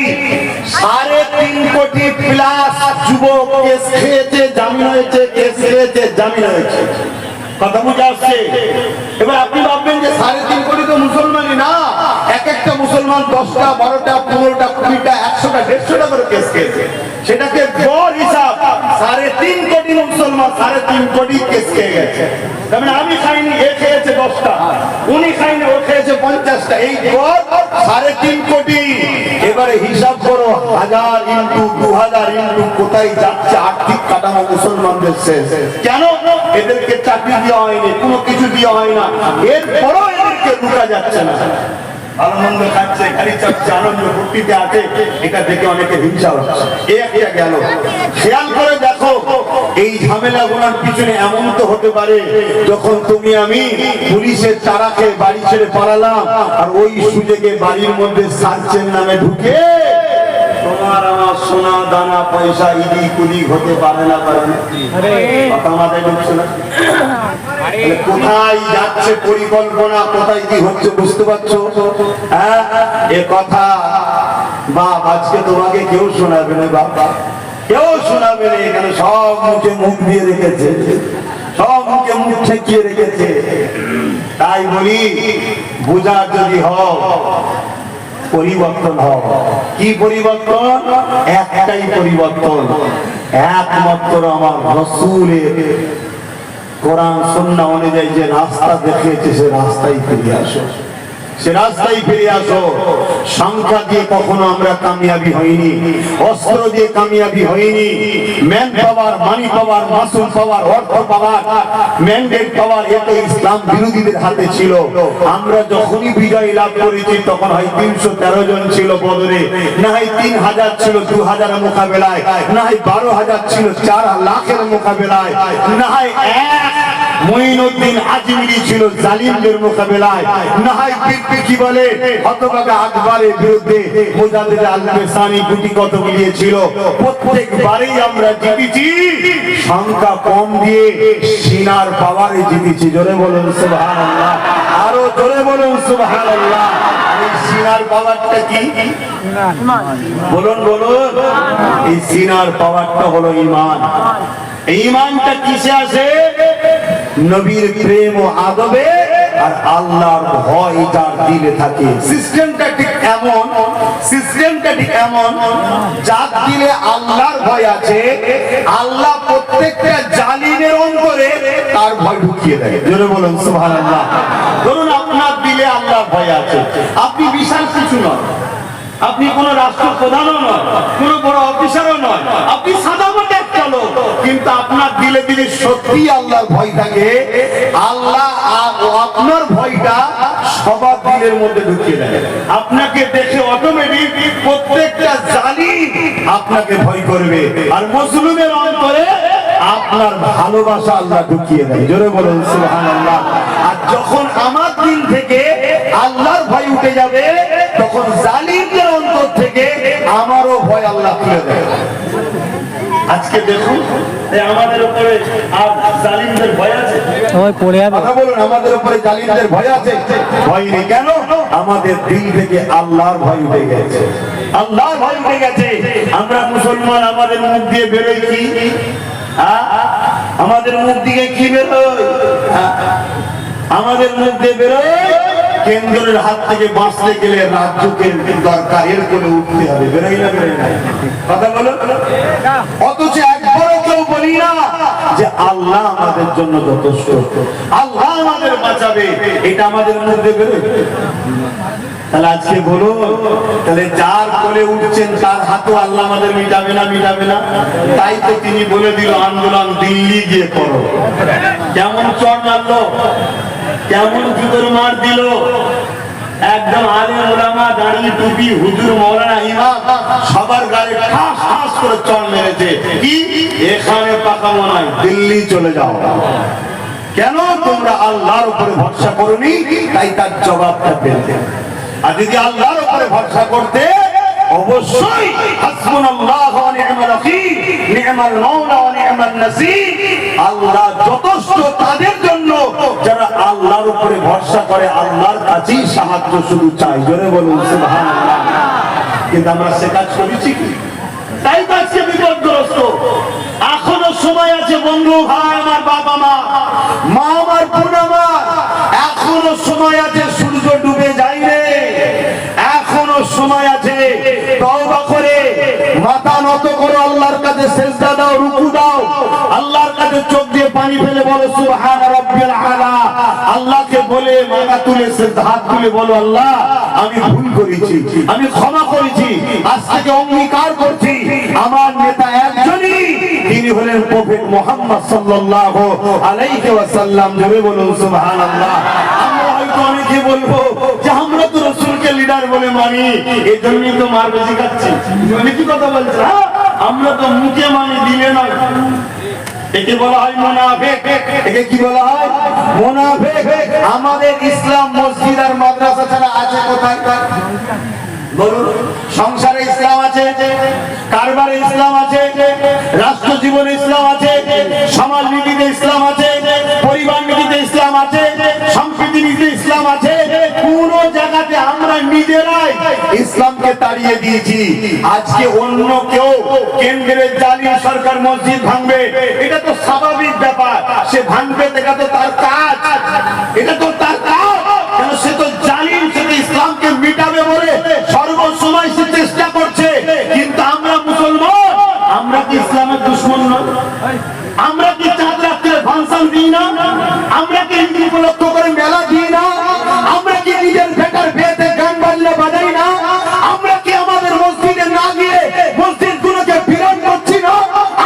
3.5 কোটি প্লাস যুবক কেস খেয়েছে, জামিন হয়েছে, কেস খেয়েছে, জামিন হয়েছে। কথা বুঝে আসছে? এবার আপনি ভাববেন যে 3.5 কোটি তো মুসলমানই না, এক একটা মুসলমান 10টা 12টা 15টা 20টা 100টা 150টা করে কেস খেয়েছে। সেটাকে গড় হিসাব 3.5 কোটি মুসলমান 3.5 কোটি কেস খেয়ে গেছে। তার মানে আমি খাইনি, এ খেয়েছে 10টা, উনি খাইনি, ও খেয়েছে 50টা, এই গড় 3.5 কোটি। এবারে হিসাব করো, 1000 ইন্টু 2000 ইন্টু কোথায় যাচ্ছে আর্থিক কাঠামো মুসলমানদের শেষ। কেন? এদেরকে চাকরি দেওয়া হয়নি, কোনো কিছু দেওয়া হয় না, এরপরও এদেরকে ঢুকা যাচ্ছে না। ভালো মন্দ খাচ্ছে, গাড়ি চাপছে, আনন্দ ফুর্তিতে আছে, এটা দেখে অনেকে হিংসা হচ্ছে। এই একটা গেল। খেয়াল করে দেখো, এই ঝামেলাগুলোর পিছনে এমন তো হতে পারে যখন তুমি আমি পুলিশের চারা খেয়ে বাড়ি ছেড়ে পালালাম, আর ওই সুযোগে বাড়ির মধ্যে সার্চের নামে ঢুকে তোমার আমার সোনা দানা পয়সা ইদিক উদিক হতে পারে না, পারে না। কথা মাথায় ঢুকছে না? কোথায় যাচ্ছে পরিকল্পনা, কোথায় কি হচ্ছে বুঝতে পারছো? হ্যাঁ, এ কথা বাপ আজকে তোমাকে কেউ শোনাবে না, বাবা কেউ শোনাবে না। এখানে সব মুখে মুখ দিয়ে রেখেছে, সব মুখে মুখ ঠেকিয়ে রেখেছে। তাই বলি, বুঝা যদি হও পরিবর্তন হও। কি পরিবর্তন? একটাই পরিবর্তন, একমাত্র আমার রাসূলের কোরআন সুন্নাহ অনুযায়ী যে রাস্তা দেখিয়েছে সে রাস্তায় ফিরে আসো, সে রাস্তায় ফিরে আসো। সংখ্যা দিয়ে কখনো আমরা কামিয়াবি হইনি, অস্ত্র দিয়ে কামিয়াবি হইনি, ম্যান পাওয়ার, মানি পাওয়ার, মাসুল পাওয়ার, অর্থ পাওয়ার, ম্যান্ডেট পাওয়ার, এটা ইসলাম বিরোধীদের হাতে ছিল। আমরা যখনই বিজয় লাভ করেছি তখন হয় 313 জন ছিল বদরে, না হয় 3000 ছিল 2000 মোকাবেলায়, না হয় 12000 ছিল 4 লাখের মোকাবেলায়, না হয় মুঈনুদ্দিন আজমিরি ছিল জালিমদের মোকাবেলায়, না হয় কি বলে হতভাগা আকবরের বিরুদ্ধে মুজাদ্দিদ আল-পেশানি গুটি কত মিলিয়েছিল। প্রত্যেকবারেই আমরা জিতেছি সংখ্যা কম দিয়ে, সিনার পাওয়ারে জিতেছি। জোরে বলুন সুবহানাল্লাহ, আরো জোরে বলুন সুবহানাল্লাহ। এই সিনার পাওয়ারটা কি? বলুন বলুন। এই সিনার পাওয়ারটা হলো ঈমান। এই ঈমানটা কিসে আসে? নবীর প্রেম ও আদবে আর আল্লাহর ভয় যার দিলে থাকে। সিস্টেমটা ঠিক এমন, সিস্টেমটা ঠিক এমন, যার দিলে আল্লাহর ভয় আছে, আল্লাহ প্রত্যেকটা জালিমের অন্তরে তার ভয় ঢুকিয়ে দেয়। জোরে বলুন সুবহানাল্লাহ। ধরুন আপনার দিলে আল্লাহর ভয় আছে, আপনি বিশাল কিছু নয়, আপনি কোন রাষ্ট্রপ্রধানও নয়, কোন বড় অফিসারও নয়, আপনি সাধারণ একটা লোক, কিন্তু আপনার দিলে দিলে সত্যি আল্লাহর ভয় থাকে, আল্লাহ আপনার ভয়টা সবার দিলের মধ্যে ঢুকিয়ে দেয়। আপনাকে দেখে অটোমেটিক প্রত্যেকটা জালিম আপনাকে ভয় করবে, আর মুসলিমের অন্তরে আপনার ভালোবাসা আল্লাহ ঢুকিয়ে দেয়। জোরে বলুন সুবহানাল্লাহ। আর যখন আমার দিল থেকে আল্লাহর ভয় উঠে যাবে, তখন জালিমদের অন্তর থেকে আমারও ভয় আল্লাহ তুলে দেয়। আজকে দেখুন, আমাদের উপরে আর জালিমদের ভয় আছে? কথা বলুন, আমাদের উপরে জালিমদের ভয় আছে? ভয় নেই। কেন? আমাদের দিল থেকে আল্লাহর ভয় উঠে গেছে, আল্লাহর ভয় উঠে গেছে। আমরা মুসলমান, আমাদের মুখ দিয়ে বেরোয় কি? আমাদের মুখ দিয়ে কি বেরোয়? আমাদের মুখ দিয়ে বেরোয় কেন্দ্রের হাত থেকে বাঁচতে গেলে রাজ্যকে দরকার, এর করে উঠতে হবে। বেরোই না, বেরোই না, কথা বলো। অথচ একবারও কেউ বলি না যে আল্লাহ আমাদের জন্য যথেষ্ট, আল্লাহ আমাদের বাঁচাবে, এটা আমাদের মধ্যে বেরোয়। তাহলে আজকে বলুন, তাহলে যার কোলে উঠছেন তার হাতও আল্লাহ আমাদের মিটাবে না, মিটাবে না? তাই তো তিনি বলে দিল আন্দোলন দিল্লি গিয়ে করো। কেমন চড় মারলো, কেমন জুতোর মার দিল। একদম আলেম ওলামা, দাঁড়িয়ে টুপি, হুজুর, মাওলানা, ইমাম সবার গায়ে ঠাস ঠাস করে চড় মেরেছে। কি এখানে পাকা মনায়, দিল্লি চলে যাও। কেন? তোমরা আল্লাহর উপরে ভরসা করোনি, তাই তার জবাবটা পেতে। আর যদি আল্লাহর উপরে ভরসা করতে, অবশ্যই হাসবুনাল্লাহু ওয়া নি'মাল ওয়াকিল, নি'মাল মাওলা ওয়া নি'মান নাসীর, আল্লাহ যথেষ্ট তাদের জন্য যারা আল্লাহর উপরে ভরসা করে, আল্লাহর কাছেই সাহায্য শুধু চাই। জোরে বলুন সুবহানাল্লাহ। কিন্তু আমরা সে কাজ করেছি কি? তাই তো আজকে বিপদগ্রস্ত। এখনো সময় আছে বন্ধু, ভাই আমার, বাবা মা, মা আমার, বোন আমার, এখনো সময় আছে। সূর্য ডুবে যায়নি, এখনো সময় আছে। তওবা করে মাথা নত করো, আল্লাহর কাছে সেজদা দাও, রুকু দাও, আল্লাহর কাছে চোখ দিয়ে পানি ফেলে বলো সুবহান রাব্বিয়াল আলা। আল্লাহকে বলে মাথা তুলে হাত তুলে বলো আল্লাহ আমি ভুল করেছি, আমি ক্ষমা করেছি, আজ থেকে অঙ্গীকার করছি আমার নেতা একজনই, তিনি হলেন প্রফেট মুহাম্মদ সাল্লাল্লাহু আলাইহি ওয়াসাল্লাম। জোরে বলুন সুবহানাল্লাহ। আমরা হয়তো অনেকে বলবো যে আমরা তো রাসূলকে লিডার বলে মানি, এই জন্যই তো মার বেশি খাচ্ছি। কি কথা বলছে? আমরা তো মুখে মানি, দিলে না। একে বলা হয় মুনাফিক। একে কি বলা হয়? মুনাফিক। আমাদের ইসলাম মসজিদ আর মাদ্রাসা ছাড়া আছে কোথায়? বলুন। সংসারে ইসলাম আছে, কারবারে ইসলাম আছে, রাষ্ট্র জীবনে ইসলাম আছে, সমাজ নীতিতে ইসলাম আছে, পরিবার নীতিতে ইসলাম আছে, সম্প্রীতি নীতিতে ইসলাম আছে। পুরো জায়গাতে আমরা নিজেরাই ইসলামকে তাড়িয়ে দিয়েছি। আজকে অন্য কেউ কেন্দ্রের জালিম সরকার মসজিদ ভাঙবে, এটা তো স্বাভাবিক ব্যাপার। সে ভাঙবে, এটা তো তার কাজ, এটা তো তার কাজ। কেন? সে তো জালিম, সে তো ইসলামকে মিটাবে বলে সর্বসময় সে চেষ্টা করছে। কিন্তু আমরা মুসলমান, আমরা কি ইসলামের দুশমন নয়? আমরা কি চাঁদ রাত্রে ফাংশন দিই না? আমরা কি ঈদ উপলক্ষ করে মেলা দিই না? আমরা কি নিজের বেটার বিয়েতে গান বাজনা বাজাই না? আমরা কি আমাদের মসজিদে না গিয়ে মসজিদ গুলোকে বিরাট করছি না?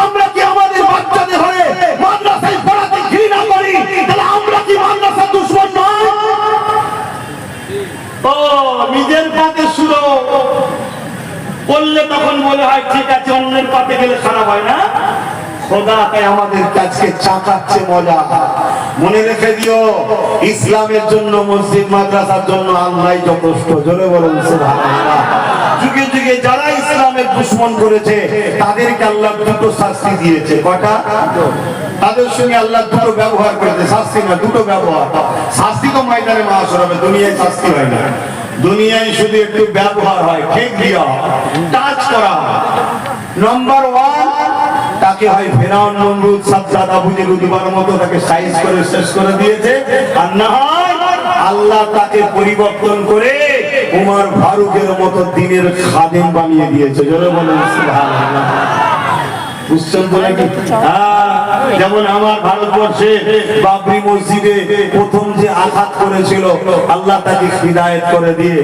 আমরা কি আমাদের বাচ্চাদের হয়ে মাদ্রাসায় পড়াতে ঘৃণা করি? তাহলে আমরা কি মাদ্রাসা দুশমন নয়? ও নিজের পাতে শুরু করলে তখন বলে হয় ঠিক আছে, অন্যের পাতে গেলে খারাপ হয় না। খোদা তাই আমাদের কাজকে চাকাচ্ছে মজা। মনে রেখে দিও, ইসলামের জন্য মসজিদ মাদ্রাসার জন্য আল্লাহই যথেষ্ট। জোরে বলুন সুবহানাল্লাহ। যুগে যুগে যারা ইসলামের দুশমন করেছে তাদেরকে আল্লাহ দুটো শাস্তি দিয়েছে। কটা? তাদের সঙ্গে আল্লাহ দুটো ব্যবহার করেছে, শাস্তি না, দুটো ব্যবহার। শাস্তি তো ময়দানে মাহশর হবে, দুনিয়ায় শাস্তি হয় না। দুনিয়ায় শুধু একটু ব্যবহার হয়, ঠেক দেওয়া হয়, টাচ করা হয়। নম্বর 1, তাকে হয় ফেরাউন, নমরুদ, সাজ্জাদ, আবু জেহেল, উতবার মতো তাকে সাইজ করে শেষ করে দিয়েছে। আর না হয় আল্লাহ তাকে পরিবর্তন করে উমর ফারুকের মতো দ্বীনের খাদেম বানিয়ে দিয়েছে। জোরে বলুন সুবহানাল্লাহ। বুঝছেন তো নাকি? যেমন আমার ভারতবর্ষে বাবরি মসজিদে প্রথম যে আঘাত করেছিল, আল্লাহ তাকে হিদায়াত করে দিয়ে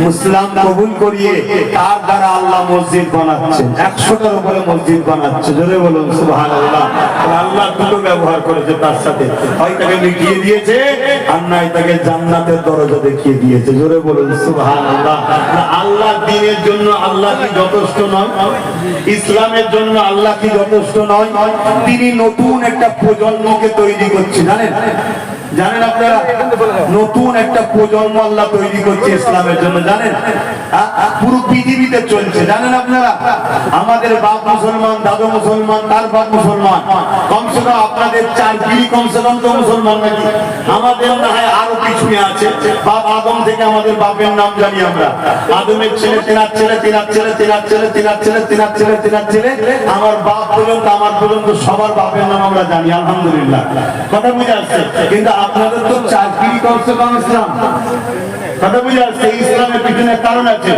মুসলিম কবুল করিয়ে তার দ্বারা আল্লাহ মসজিদ বানাচ্ছেন, 100টার উপরে মসজিদ বানাচ্ছে। জোরে বলুন সুবহানাল্লাহ। আল্লাহ দুটো ব্যবহার করেছে তার সাথে, হয় তাকে মিটিয়ে দিয়েছে আর নয় তাকে জান্নাতের দরজা দেখিয়ে দিয়েছে। জোরে বলুন সুবহানাল্লাহ। আল্লাহ দ্বীনের জন্য আল্লাহ কি যথেষ্ট নয়? ইসলামের জন্য আল্লাহ কি যথেষ্ট নয়? তিনি নতুন একটা প্রজন্মকে তৈরি করছে, জানেন? জানেন আপনারা? নতুন একটা প্রজন্ম আল্লাহ তৈরি করছে ইসলামের জন্য, জানেন? পুরো পৃথিবীতে চলছে, জানেন আপনারা? আমাদের বাপ মুসলমান, দাদু মুসলমান, তার বাপ মুসলমান, কমসে কম আপনাদের 4 পিঢ়ি কমসে কম তো মুসলমান নাকি? আমাদের না হয় আরো পিছনে আছে। বাপ আদম থেকে আমাদের বাপের নাম জানি আমরা। আদমের ছেলে, তেনার ছেলে, তেনার ছেলে, তেনার ছেলে, তেনার ছেলে, তেনার ছেলে, তেনার ছেলে, আমার বাপ পর্যন্ত, আমার পর্যন্ত সবার বাপের নাম আমরা জানি, আলহামদুলিল্লাহ। কথা বুঝে আসছে? কিন্তু আপনাদের তো 4 পিঢ়ি কমসে কম ইসলাম। কথা বুঝে আসছে? ইসলামের পিছনে কারণ আছে।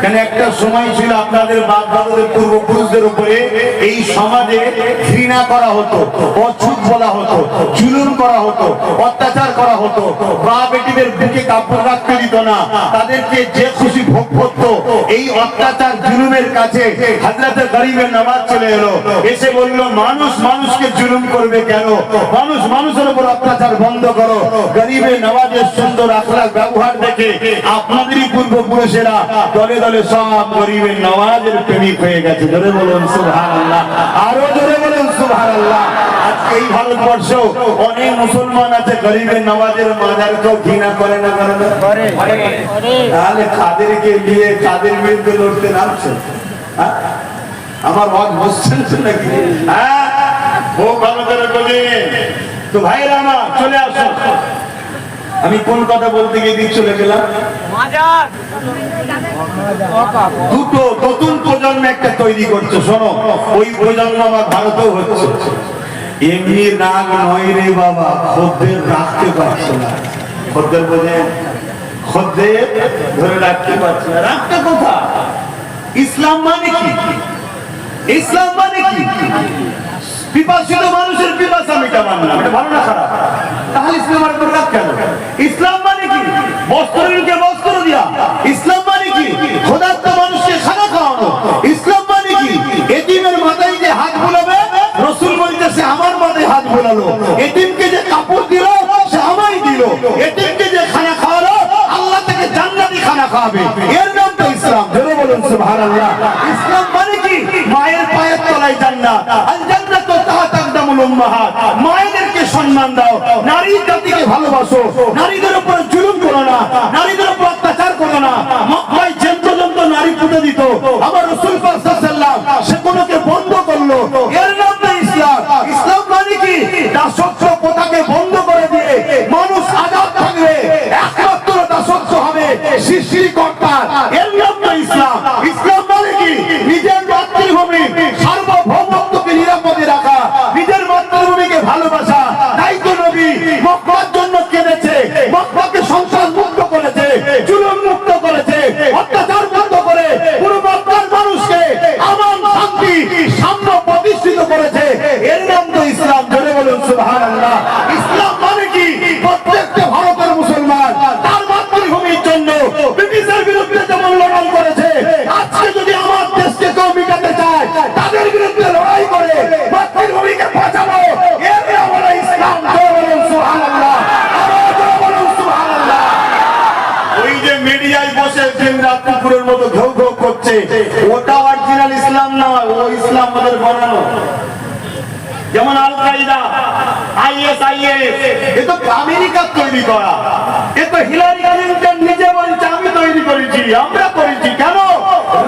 কেন? একটা সময় ছিল আপনাদের বাপ দাদাদের পূর্বপুরুষদের উপরে এই সমাজে ঘৃণা করা হতো, অছুত বলা হতো, জুলুম করা হতো, অত্যাচার করা হতো। বাপ বেটিদের বুকে কাপড় রাখতে দিত না, তাদেরকে যে খুশি ভোগ করতো। এই অত্যাচার জুলুমের কাছে হযরতে গরিবের নওয়াজ চলে এলো, এসে বলল মানুষ মানুষকে জুলুম করবে কেন? মানুষ মানুষের উপর অত্যাচার বন্ধ করো। গরিবের নওয়াজের সুন্দর আখলাক ব্যবহার দেখে আপনাদেরই পূর্বপুরুষেরা দলে দলে সব গরিবের নওয়াজের প্রেমিক হয়ে গেছে। জোরে বলুন সুবহানাল্লাহ। আরো জোরে বলুন সুবহানাল্লাহ। আজকে এই ভারতবর্ষ অনেক মুসলমান আছে গরিবের নওয়াজের মাজারকেও ঘৃণা করে না? করে। তাহলে কাদেরকে নিয়ে কাদের বিরুদ্ধে লড়তে নামছে? আমার মত বসছেন নাকি? হ্যাঁ, খুব ভালো করে বলি তো ভাইরা আমার, চলে আসো। আমি কোন কথা বলতে গিয়ে দিক চলে গেলাম? দুটো নতুন প্রজন্ম একটা তৈরি করছে। শোনো, ওই প্রজন্ম আমার ভারতেও হচ্ছে। এমনি রাগ নয় রে বাবা, খদ্দের রাখতে পারছে না। খদ্দের বোঝে, খদ্দের ধরে রাখতে পারছে না। রাখতে কোথা? ইসলাম মানে কি? ইসলাম মানে কি? পিপাসিত মানুষের পিপাসা মেটাবার না, এটা ভালো না খারাপ? তাহলে ইসলামের দরকার কেন? ইসলাম মানে কি? বস্ত্রহীনকে বস্ত্র দেয়া। ইসলাম মানে কি? ক্ষুধার্ত মানুষকে খানা খাওয়ানো। ইসলাম মানে কি? এতিমের মাথায় যে হাত বুলাবে, রাসূল বলতেছে আমার মাথায় হাত বুলালো। এতিমকে যে কাপড় দিল সে আমায় দিল। এতিমকে যে খানা খাওয়ালো আল্লাহ থেকে জান্নাতি খানা খাওয়াবে। এর নাম তো ইসলাম। জোরে বলুন সুবহানাল্লাহ। ইসলাম মানে কি? মায়ের পায়ের তলায় জান্নাত। আল জান্নাতু তাহতা আকদামুল উম্মাহাত। মায়েদেরকে সম্মান দাও, নারী জাতিকে ভালোবাসো, নারীদের উপর জুলুম করো না, নারীদের উপর অত্যাচার করো না। মক্কায় যে পর্যন্ত নারী পুঁতে দিত, আমার রাসূল পাক সাল্লাল্লাহু আলাইহি ওয়াসাল্লাম সেগুলোকে বন্ধ করলো। এর নাম তো ইসলাম। ইসলাম মানে কি? দাসত্ব প্রথাকে বন্ধ করে দিয়ে মানুষ আজাদ থাকবে, একমাত্র দাসত্ব হবে সৃষ্টিকর্তা। এর নাম তো ইসলাম। ইসলাম মানে কি? নিজের মাতৃভূমি সার্বভৌমত্বকে নিরাপদে রাখা, নিজের মাতৃভূমিকে ভালোবাসা। তাই তো নবী মক্কার জন্য কেঁদেছে, মক্কাকে সন্ত্রাস মুক্ত করেছে, জুলুম মুক্ত করেছে, অত্যাচার বন্ধ করে পুরো মক্কার মানুষকে আমান শান্তি সাম্য প্রতিষ্ঠিত করেছে। এর নাম তো ইসলাম। জোরে বলুন সুবহানাল্লাহ। ইসলাম মানে কি? প্রত্যেকটা ভারতের মুসলমান তার মাতৃভূমির জন্য ব্রিটিশের বিরুদ্ধে যেমন লড়াই করেছে, আজকে যদি আমার দেশকে কেউ মিটাতে চায় তাদের বিরুদ্ধে লড়াই করে মাতৃভূমিকে বাঁচানো, এর নাম হলো ইসলাম। জোরে বলুন সুবহানাল্লাহ। আরো জোরে বলুন সুবহানাল্লাহ। ওই যে মিডিয়ায় বসে দিনরাত কুকুরের মতো ঘেউ ঘেউ করছে, ওটা অরিজিনাল ইসলাম নয়, ও ইসলাম ওদের বানানো। যেমন আল কায়দা, ISIS, এ তো আমেরিকা তৈরি করা। এ তো হিলারি ক্লিনটন নিজে বলছে আমি তৈরি করেছি, আমরা করেছি। কেন?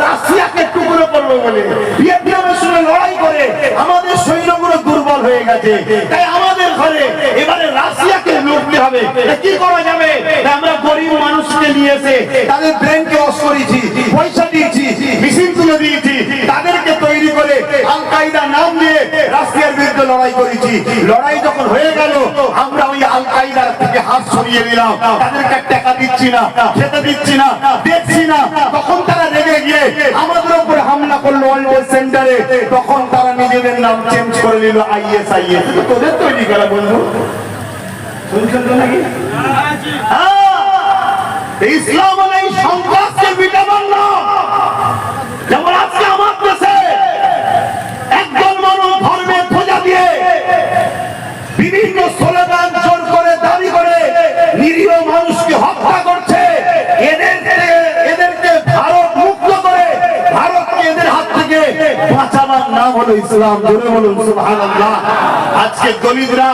রাশিয়াকে টুকরো করবো বলে। ভিয়েতনামের সঙ্গে লড়াই করে আমাদের সৈন্যগুলো দুর্বল হয়ে গেছে, তাই আমাদের ঘরে এবারে রাশিয়াকে লড়তে হবে। কি করা যাবে? আমরা গরিব মানুষকে নিয়ে এসে তাদের ব্রেনকে ওয়াশ করেছি, পয়সা দিয়েছি, মেশিন তুলে দিয়েছি, তাদেরকে তৈরি করে আল কায়দা নাম দিয়ে রাশিয়ার বিরুদ্ধে লড়াই করেছি। লড়াই যখন হয়ে গেল আমরা ওই আল কায়দার থেকে হাত সরিয়ে দিলাম, তাদেরকে টাকা দিচ্ছি না, খেতে দিচ্ছি না, দেখছি না। তখন তারা রেগে গিয়ে আমাদের উপরে হামলা করলো ওয়ার্ল্ড ট্রেড সেন্টারে। তখন তারা নিজেদের নাম চেঞ্জ করে নিল ISIS। তোদের তৈরি করা বন্ধু, শুনছেন তো নাকি? ইসলাম হলো এই সন্ত্রাসকে মিটাবার নাম। যেমন আজকে আমার দেশে একদল মানুষ ধর্মের ধ্বজা দিয়ে বিভিন্ন স্লোগান জোর করে দাবি করে নিরীহ মানুষকে হত্যা করছে। এদেরকে ভারত মুক্ত করে ভারতকে এদের হাত থেকে বাঁচাবার নাম হলো ইসলাম। জোরে বলুন সুবহানাল্লাহ। আজকে দলিতরা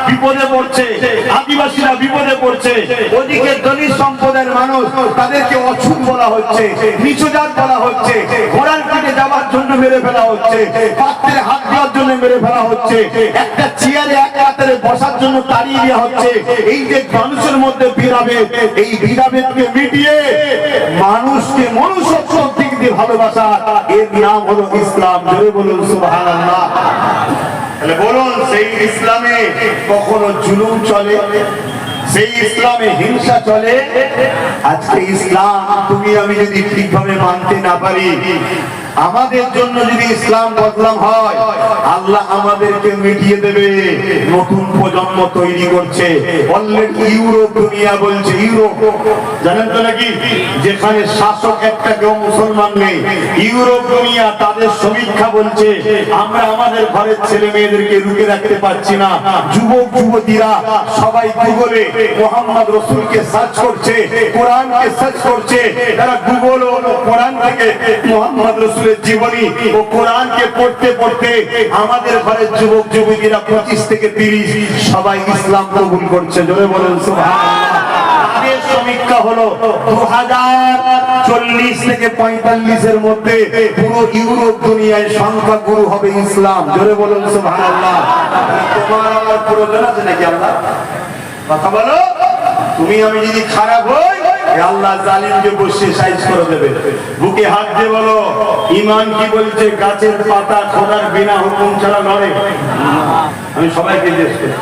বিপদে পড়ছে, আদিবাসীরা বিপদে পড়ছে। ওদিকে দলিত সম্প্রদায়ের মানুষ তাদেরকে অছুত বলা হচ্ছে, নিচু জাত বলা হচ্ছে, ঘোড়ার পিঠে যাওয়ার জন্য মেরে ফেলা হচ্ছে, পাত্রে হাত দেওয়ার জন্য মেরে ফেলা হচ্ছে, একটা চেয়ারে এক কাতারে বসার জন্য তাড়িয়ে দেওয়া হচ্ছে। এই যে মানুষের মধ্যে ভেদাভেদ, এই ভেদাভেদকে মিটিয়ে মানুষকে মনুষ্যত্বের দিক দিয়ে ভালোবাসা, এর নাম হলো ইসলাম। জোরে বলুন সুবহানাল্লাহ। তাহলে বলুন, সেই ইসলামে কখনো জুলুম চলে? সেই ইসলামে হিংসা চলে? আজকে ইসলাম তুমি আমি যদি ঠিকভাবে মানতে না পারি, আমাদের জন্য যদি ইসলাম বদলাম হয়, আল্লাহ আমাদেরকে মিটিয়ে দেবে। নতুন প্রজন্ম তৈরি করছে। অলরেডি ইউরোপ দুনিয়া বলছে, ইউরোপ জানেন তো নাকি, যেখানে শাসক একটা কেউ মুসলমান নেই, ইউরোপ দুনিয়া তাদের সমীক্ষা বলছে আমরা আমাদের ঘরের ছেলে মেয়েদেরকে রুখে রাখতে পারছি না। যুবক যুবতীরা সবাই গুগলে মুহাম্মদ রাসূলকে সার্চ করছে, কোরআনকে সার্চ করছে। তারা গুগল ও কোরআন থেকে মুহাম্মদ রাসূলের জীবনী ও কোরআনকে পড়তে পড়তে আমাদের ঘরের যুবক যুবতীরা 25 থেকে 30 সবাই ইসলাম কবুল করছে। জোরে বলুন সুবহানাল্লাহ। তাদের সমীক্ষা হলো 2040 থেকে 45 এর মধ্যে পুরো ইউরোপ দুনিয়ায় সংখ্যাগুরু হবে ইসলাম। জোরে বলুন সুবহানাল্লাহ। তোমার আমার প্রয়োজন আছে নাকি? আল্লাহ কথা বলো, তুমি আমি যদি খারাপ হই, আল্লাহ জালিমকে বসে সাইজ করে দেবে। বুকে হাত দিয়ে বলো, ঈমান কি বলছে? গাছের পাতা খোদার বিনা হুকুম ছাড়া নড়ে। আমি সবাইকে জিজ্ঞেস করছি,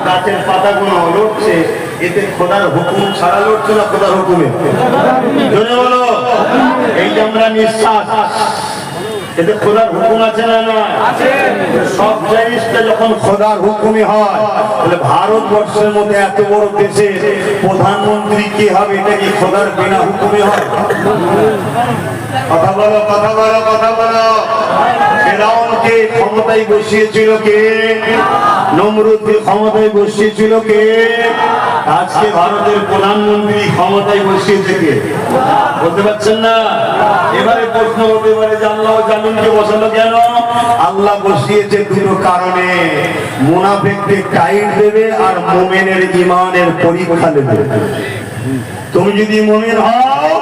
গাছের পাতাগুলো লড়ছে, এতে খোদার হুকুম ছাড়া লড়ছে না খোদার হুকুমে? জোরে বলো। এই যে আমরা নিঃশ্বাস এতে খোদার হুকুম আছে না না? সব জিনিসটা যখন খোদার হুকুমই হয়, তাহলে ভারতবর্ষের মধ্যে এত বড় দেশে প্রধানমন্ত্রী কি হবে? এটা কি খোদার বিনা হুকুমে হয়? কথা বলো, কথা বলো, কথা বলো। ফেরাউনকে ক্ষমতায় বসিয়েছিল কে? নমরুদকে ক্ষমতায় বসিয়েছিল কে? আজকে ভারতের প্রধানমন্ত্রী ক্ষমতায় বসিয়েছে কে? বলতে পারছেন না? এবারে প্রশ্ন হতে পারে যে আল্লাহ জামিনকে বসালো কেন? আল্লাহ বসিয়েছে দুটো কারণে, মুনাফিকদের টাইট দেবে আর মুমিনের ঈমানের পরীক্ষা নেবে। তুমি যদি মুমিন হও,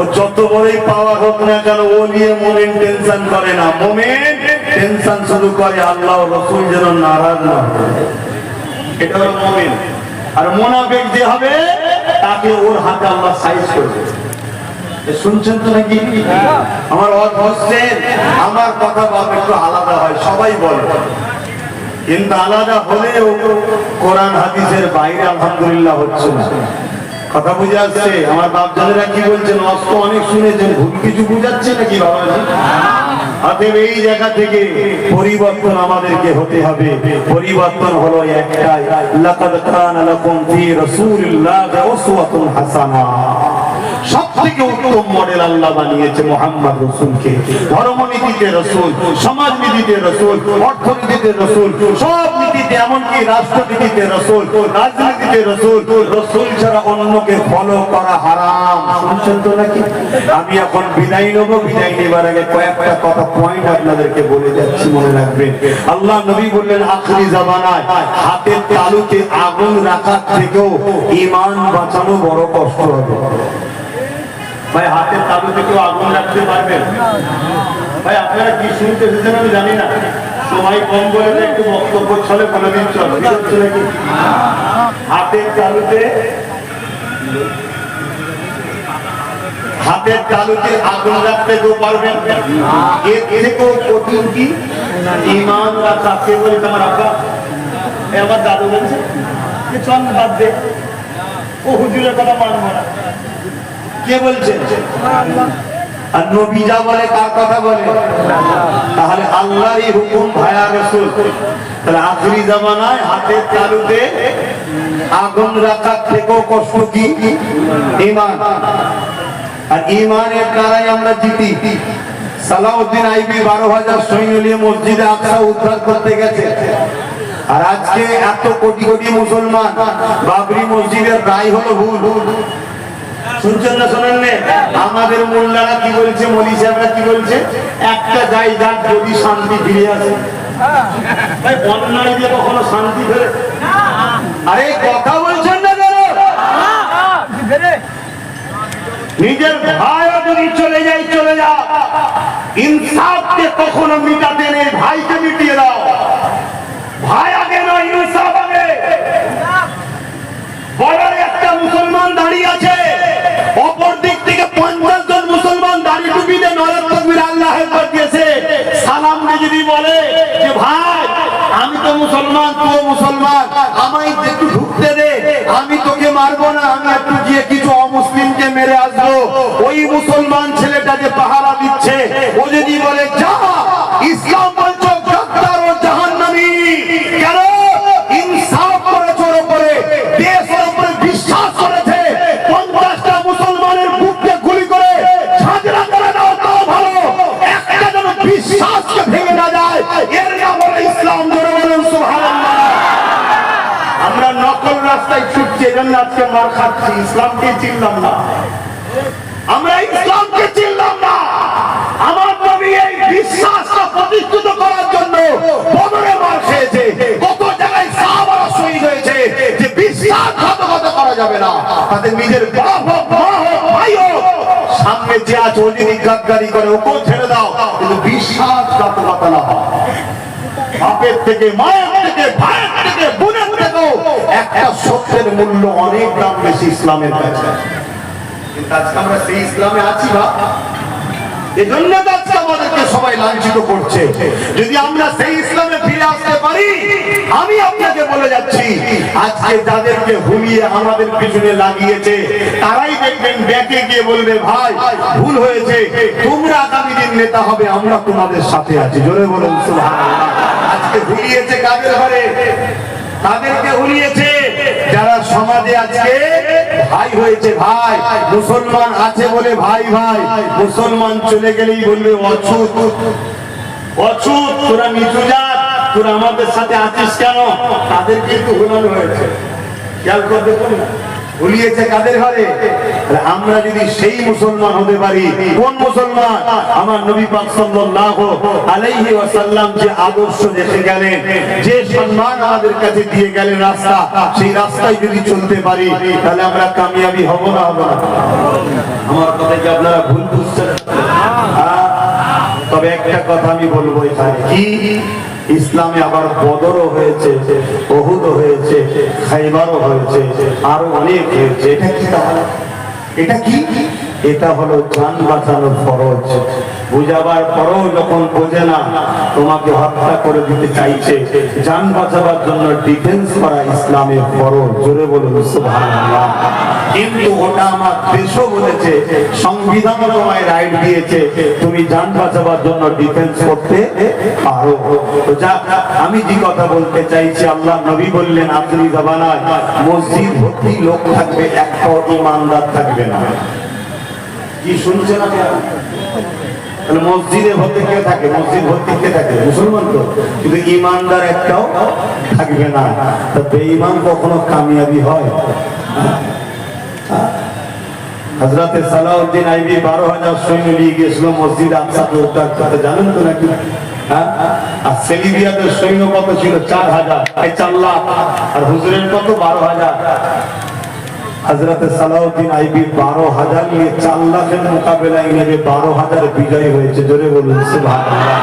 ও যত বড়ই পাওয়ার হোক না কেন, ও নিয়ে মুমিন টেনশন করে না। মুমিন টেনশন শুরু করে আল্লাহ রাসূল যেন নারাজ না হয়। এটা হলো মুমিন। আর মুনাফিক যে হবে, তাকে ওর হাতে আল্লাহ সাইজ করবে। শুনছেন তো নাকি? আমার ওয়াজ হচ্ছেন, আমার কথা বাপ একটু আলাদা হয়, সবাই বলে, কিন্তু আলাদা হলেও কোরআন হাদিসের বাইরে আলহামদুলিল্লাহ হচ্ছে না। কথা বুঝে আসছে? আমার বাপজানেরা কি বলছেন? অস্ত অনেক শুনেছেন, ভুল কিছু বুঝাচ্ছে নাকি বাবাজি? অতএব এই জায়গা থেকে পরিবর্তন আমাদেরকে হতে হবে। পরিবর্তন হলো একটাই, লাকাদ কানা লাকুম ফি রাসূলিল্লাহি উসওয়াতুন হাসানাহ। সবথেকে উত্তম মডেল আল্লাহ বানিয়েছে মুহাম্মদ রাসূলকে। ধর্মনীতিতে রাসূল, সমাজনীতিতে রাসূল, অর্থনীতিতে রাসূল, সব নীতিতে, এমনকি রাষ্ট্রনীতিতে রাসূল, রাজনীতিতে রাসূল। রাসূল ছাড়া অন্যকে ফলো করা হারাম। শুনছেন তো নাকি? আমি এখন বিদায় নেব। বিদায় নেবার আগে কয়েকটা কথা পয়েন্ট আপনাদেরকে বলে যাচ্ছি, মনে রাখবেন। আল্লাহ নবী বললেন, আখিরি জামানায় হাতের তালুতে আগুন রাখার থেকেও ঈমান বাঁচানো বড় কষ্ট হবে। ভাই, হাতের তালুতে কেউ আগুন রাখতে পারবেন? ভাই, আপনারা কি শুনতে এসেছেন আমি জানি না, সময় কম বলে একটু বক্তব্য ছলে কোনোদিন চলে নাকি? হাতের তালুতে, হাতের তালুতে আগুন রাখতে কেউ পারবেন? এর থেকেও কঠিন কি ঈমান রাখা। কে বলছে? আমার আব্বা, আমার দাদু বলছে চল বাদ দে, ও হুজুরের কথা মানবো না। কে বলছে? আর নবী যা বলে কার কথা বলে? তাহলে আল্লাহরই হুকুম ভায়া রাসূল। তাহলে আখিরি জামানায় হাতের তালুতে আগুন রাখার থেকেও কষ্ট কি ঈমান। আর ঈমানের দ্বারাই আমরা জিতি। সালাউদ্দিন আইবি 12,000 সৈন্য নিয়ে মসজিদে আকসা উদ্ধার করতে গেছে। আর আজকে এত কোটি কোটি মুসলমান, বাবরি মসজিদের রায় হলো ভুল। শুনছেন না শোনেন না? আমাদের মোল্লারা কি বলছে, মৌলী সাহেবরা কি বলছে? একটা জায়গা যদি শান্তি ফিরে আসে। ভাই, অন্যায় দিয়ে কখনো শান্তি ফেরে? আরে কথা বলছেন না কেন? নিজের ভাইও যদি চলে যায়, চলে যাও, ইনসাফকে কখনো মিটাতে নেই, ভাইকে মিটিয়ে দাও। ভাই আগে নয়, ইনসাফ আগে। বর্ডারে একটা মুসলমান দাঁড়িয়ে আছে, অপর দিক থেকে 50 জন মুসলমান দাড়ি টুপিতে নরক তাকবীর আল্লাহ আকবার দিয়েছে। সালাম দিয়ে যদি বলে যে ভাই আমি তো মুসলমান, তুই মুসলমান, আমায় একটু ঢুকতে দে, আমি তোকে মারবো না, আমি একটু গিয়ে কিছু অমুসলিমকে মেরে আসবো। ওই মুসলমান ছেলেটা যে পাহারা দিচ্ছে, ও যদি বলে যা, ইসলাম বলছো গাদ্দার ও জাহান্নামী, কেন? ইনসাফ করে চোর করে, দেশের উপরে বিশ্বাস করেছে, 50টা মুসলমানের বুকে গুলি করে ঝাঁঝরা করে দাও, তাও ভালো। একটা যেন বিশ্বাসকে ভেঙে না যায়, এর নাম হলো ইসলাম। জোরে বলুন সুবহানাল্লাহ। আমরা নকল রাস্তায় ছুটছি, এজন্য আজকে মার খাচ্ছি। ইসলামকে চিনলাম না, আমরা ইসলামকে চিনলাম না। আমার নবী এই বিশ্বাসকে প্রতিষ্ঠিত করার জন্য বদরে মার খেয়েছে। কত জায়গায় সাহাবারা শহীদ হয়েছে যে বিশ্বাসঘাতকতা করা যাবে না। তাদের নিজের বাপ হোক, মা হোক, ভাই হোক, সামনে যে আছে ও যদি গাদ্দারি করে ওকেও ছেড়ে দাও, কিন্তু বিশ্বাসঘাতকতা না হয়। বাপের থেকে, মায়ের থেকে, ভাইয়ের থেকে, বোনের থেকেও একটা সত্যের মূল্য অনেক দাম বেশি ইসলামের কাছে। কিন্তু আজকে আমরা সেই ইসলামে আছি বা এজন্য তো আজকে আমাদেরকে সবাই লাঞ্ছিত করছে। যদি আমরা সেই ইসলামে ফিরে আসতে পারি, আমি আপনাকে বলে যাচ্ছি, আজকে যাদেরকে ভুলিয়ে আমাদের পিছনে লাগিয়েছে তারাই দেখবেন ব্যাকে গিয়ে বলবে, ভাই ভুল হয়েছে, তোমরা আগামী দিন নেতা হবে, আমরা তোমাদের সাথে আছি। জোরে বলুন সুবহানাল্লাহ। আজকে ভুলিয়েছে কাদের ঘরে? তাদেরকে ভুলিয়েছে যারা সমাজে আজকে ভাই হয়েছে, ভাই মুসলমান আছে বলে ভাই ভাই, মুসলমান চলে গেলেই বলবে অছুত অছুত, তোরা নিচু জাত, তোরা আমাদের সাথে আছিস কেন? তাদেরকে একটু ভুলানো হয়েছে। খেয়াল করে দেখুন না, ভুলিয়েছে কাদের ঘরে? আমরা যদি সেই মুসলমান হতে পারি, কোন মুসলমান? আমার নবী পাক সাল্লাল্লাহু আলাইহি ওয়াসাল্লাম যে আদর্শ রেখে গেলেন, যে সম্মান আমাদের কাছে দিয়ে গেলেন রাস্তা, সেই রাস্তায় যদি চলতে পারি তাহলে আমরা কামিয়াবি হব না হব না? আমার কথা কি আপনারা ভুল বুঝছেন? তবে একটা কথা আমি বলবো এখানে, কি ইসলামে আবার বদরও হয়েছে, উহুদও হয়েছে, খাইবারও হয়েছে, আরো অনেক হয়েছে। এটা কি তাহলে? এটা কি? এটা হলো জান বাঁচানোর ফরজ। বুঝাবার পরও যখন বোঝে না, তোমাকে হত্যা করে দিতে চাইছে, জান বাঁচাবার জন্য ডিফেন্স করা ইসলামের ফরজ। জোরে বলুন সুবহানাল্লাহ। কিন্তু ওটা আমার দেশও বলেছে, সংবিধানও তোমায় রাইট দিয়েছে, তুমি জান বাঁচাবার জন্য ডিফেন্স করতে পারো। তো যা আমি যে কথা বলতে চাইছি, আল্লাহ নবী বললেন আখেরি জামানায় মসজিদ ভর্তি লোক থাকবে, একটাও ইমানদার থাকবে না। কি শুনছেন আপনারা? তাহলে মসজিদে ভর্তি কে থাকে? মসজিদ ভর্তি কে থাকে? মুসলমান তো, কিন্তু ইমানদার একটাও থাকবে না। তা বেঈমান কখনো কামিয়াবি হয়? হযরতে সালাউদ্দিন আইবি 12,000 সৈন্য নিয়ে গিয়েছিল মসজিদ আকসাকে উদ্ধার করতে, জানেন তো নাকি? আর সেলিবিয়াদের সৈন্য কত ছিল? 4,000, 4 লাখ। আর হুজুরের কত? 12,000। হযরতে সালাউদ্দিন আইবি 12,000 নিয়ে 4 লাখের মোকাবেলায় নেমে 12,000 বিজয়ী হয়েছে। জোরে বলুন সুবহানাল্লাহ।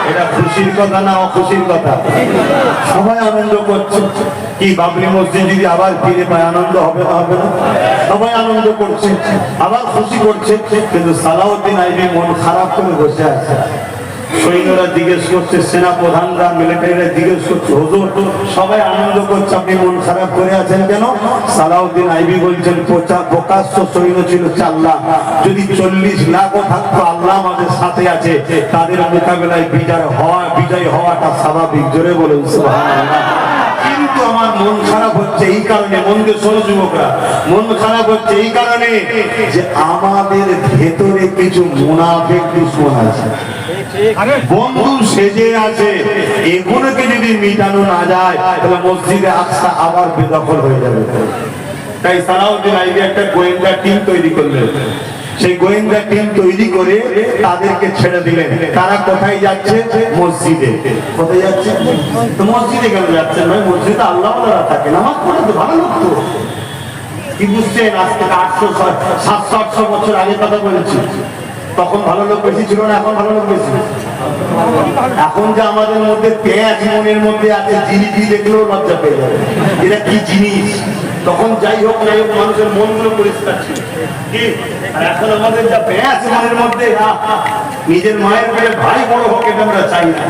এটা খুশির কথা না অখুশির কথা? সবাই আনন্দ করছে। কি বাবরি মসজিদ যদি আবার ফিরে পায় আনন্দ হবে না হবে না? সবাই আনন্দ করছে, আবার খুশি করছে। কিন্তু সালাউদ্দিন আইবি মন খারাপ করে বসে আছে। সৈন্যরা জিজ্ঞেস করছে, সেনা প্রধানরা, মিলিটারিরা জিজ্ঞেস করছে, হুজুর সবাই আনন্দ করছে, আপনি মন খারাপ করে আছেন কেন? সালাউদ্দিন আইবি বলছেন, প্রকাশ্য সৈন্য ছিল 4 লাখ, যদি 40 লাখও থাকতো, আল্লাহ আমাদের সাথে আছে, তাদের মোকাবেলায় বিজয় হওয়াটা স্বাভাবিক। জোরে বলুন সুবহানাল্লাহ। কিন্তু আমার মন খারাপ হচ্ছে এই কারণে, মনকে শোনো যুবকরা, মন খারাপ হচ্ছে এই কারণে যে আমাদের ভেতরে কিছু মুনাফিক দুশমন আছে, বন্ধু সেজে আছে। এগুলোকে যদি মিটানো না যায় তাহলে মসজিদে আকসা আবার বেদখল হয়ে যাবে। তাই সালাউদ্দিন আইবি একটা গোয়েন্দা টিম তৈরি করলেন। সেই গোয়েন্দা টিম তৈরি করে তাদেরকে ছেড়ে দিলেন। তারা কোথায় যাচ্ছে? মসজিদে। কোথায় যাচ্ছে? তো মসজিদে কেন যাচ্ছে? ভাই মসজিদে আল্লাহ ওয়ালারা থাকে, নামাজ পড়ে তো ভালো লোক তো। কি বুঝছেন? আজ থেকে 700-800 বছর আগে কথা বলেছি। তখন ভালো লোক বেশি ছিল না, এখন ভালো লোক বেশি। এখন যে আমাদের মধ্যে পেঁয়াজ মনের মধ্যে আছে, জিনিস দেখলেও লজ্জা পেয়ে যাবে, এটা কি জিনিস। তখন যাই হোক নাই হোক মানুষের মনগুলো পরিষ্কার ছিল। আর এখন আমাদের যা পেঁয়াজ মনের মধ্যে, নিজের মায়ের পেটে ভাই বড় হোক এটা আমরা চাই না।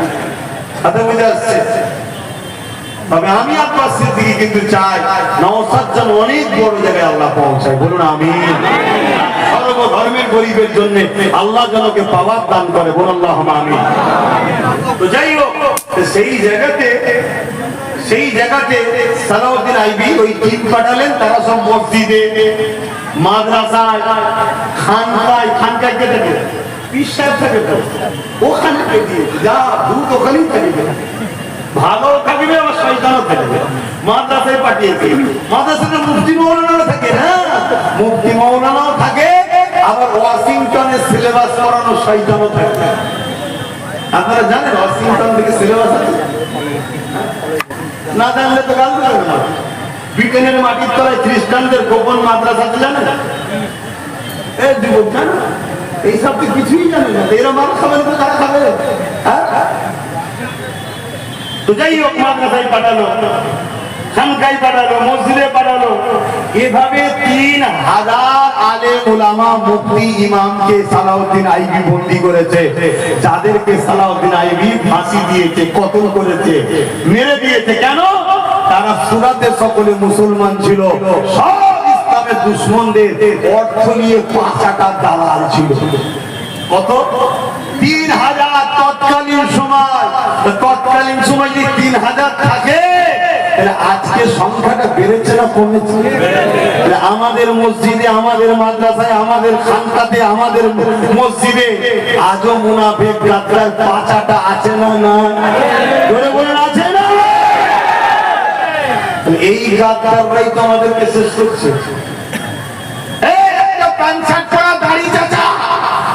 সাথে বুঝে আসছে। তবে আমি আপনার দিকে কিন্তু চাই নওশাদ যেন অনেক বড় জায়গায় আল্লাহ পৌঁছায়। বলুন আমিন। সর্বধর্মের গরিবের জন্য আল্লাহ যেনকে পাওয়ার দান করে। বলুন আল্লাহুম্মা আমিন। তো যাই হোক, সেই জায়গাতে সালাউদ্দিন আইবি ওই টিম পাঠালেন। তারা সব মসজিদে, মাদ্রাসায়, খানকায় কে থাকে? পীর সাহেব থাকে, তো ওখানে দিয়ে যা ভূত ওখানেই থাকবে, ভালো থাকবে আবার শয়তানও থাকবে। মাদ্রাসায় পাঠিয়েছে, মাদ্রাসাতে মুফতি মৌলানাও থাকে, হ্যাঁ মুফতি মৌলানাও থাকে, আবার ওয়াশিংটনের সিলেবাস করানো শয়তানও থাকে। আপনারা জানেন ওয়াশিংটন থেকে সিলেবাস আছে? না জানলে তো গাল দেবে না। ব্রিটেনের মাটির তলায় খ্রিস্টানদের গোপন মাদ্রাসা আছে, জানেন? এই যুবক জানো এইসব তো কিছুই জানে না। এরা মানুষ খাবে তো তারা খাবে। তো যাই হোক, মাদ্রাসায় পাঠালো, খানকায় পাঠালো, মসজিদে পাঠালো, এভাবে 3000 আলেম ওলামা মুফতি ইমামকে সালাউদ্দিন আইবি বন্দী করেছে, যাদেরকে সালাউদ্দিন আইবি ফাঁসি দিয়েছে, কতল করেছে, মেরে দিয়েছে। কেন? তারা সুরাতে সকলে মুসলমান ছিল, সব ইসলামের দুশমনদের অর্থ নিয়ে পাঁচাটা দালাল ছিল। কত? 3000 তৎকালীন সময় যদি 3000 থাকে, আজকে সংখ্যাটা বেড়েছে না কমেছে? আমাদের মসজিদে, আমাদের মাদ্রাসায়, আমাদের খানকাতে, আমাদের মসজিদে আজও মুনাফিক গাদ্দার পাঁচাটা আছে না? না, জোরে বলেন আছে না? এই গাদ্দাররাই তো আমাদেরকে শেষ করছে।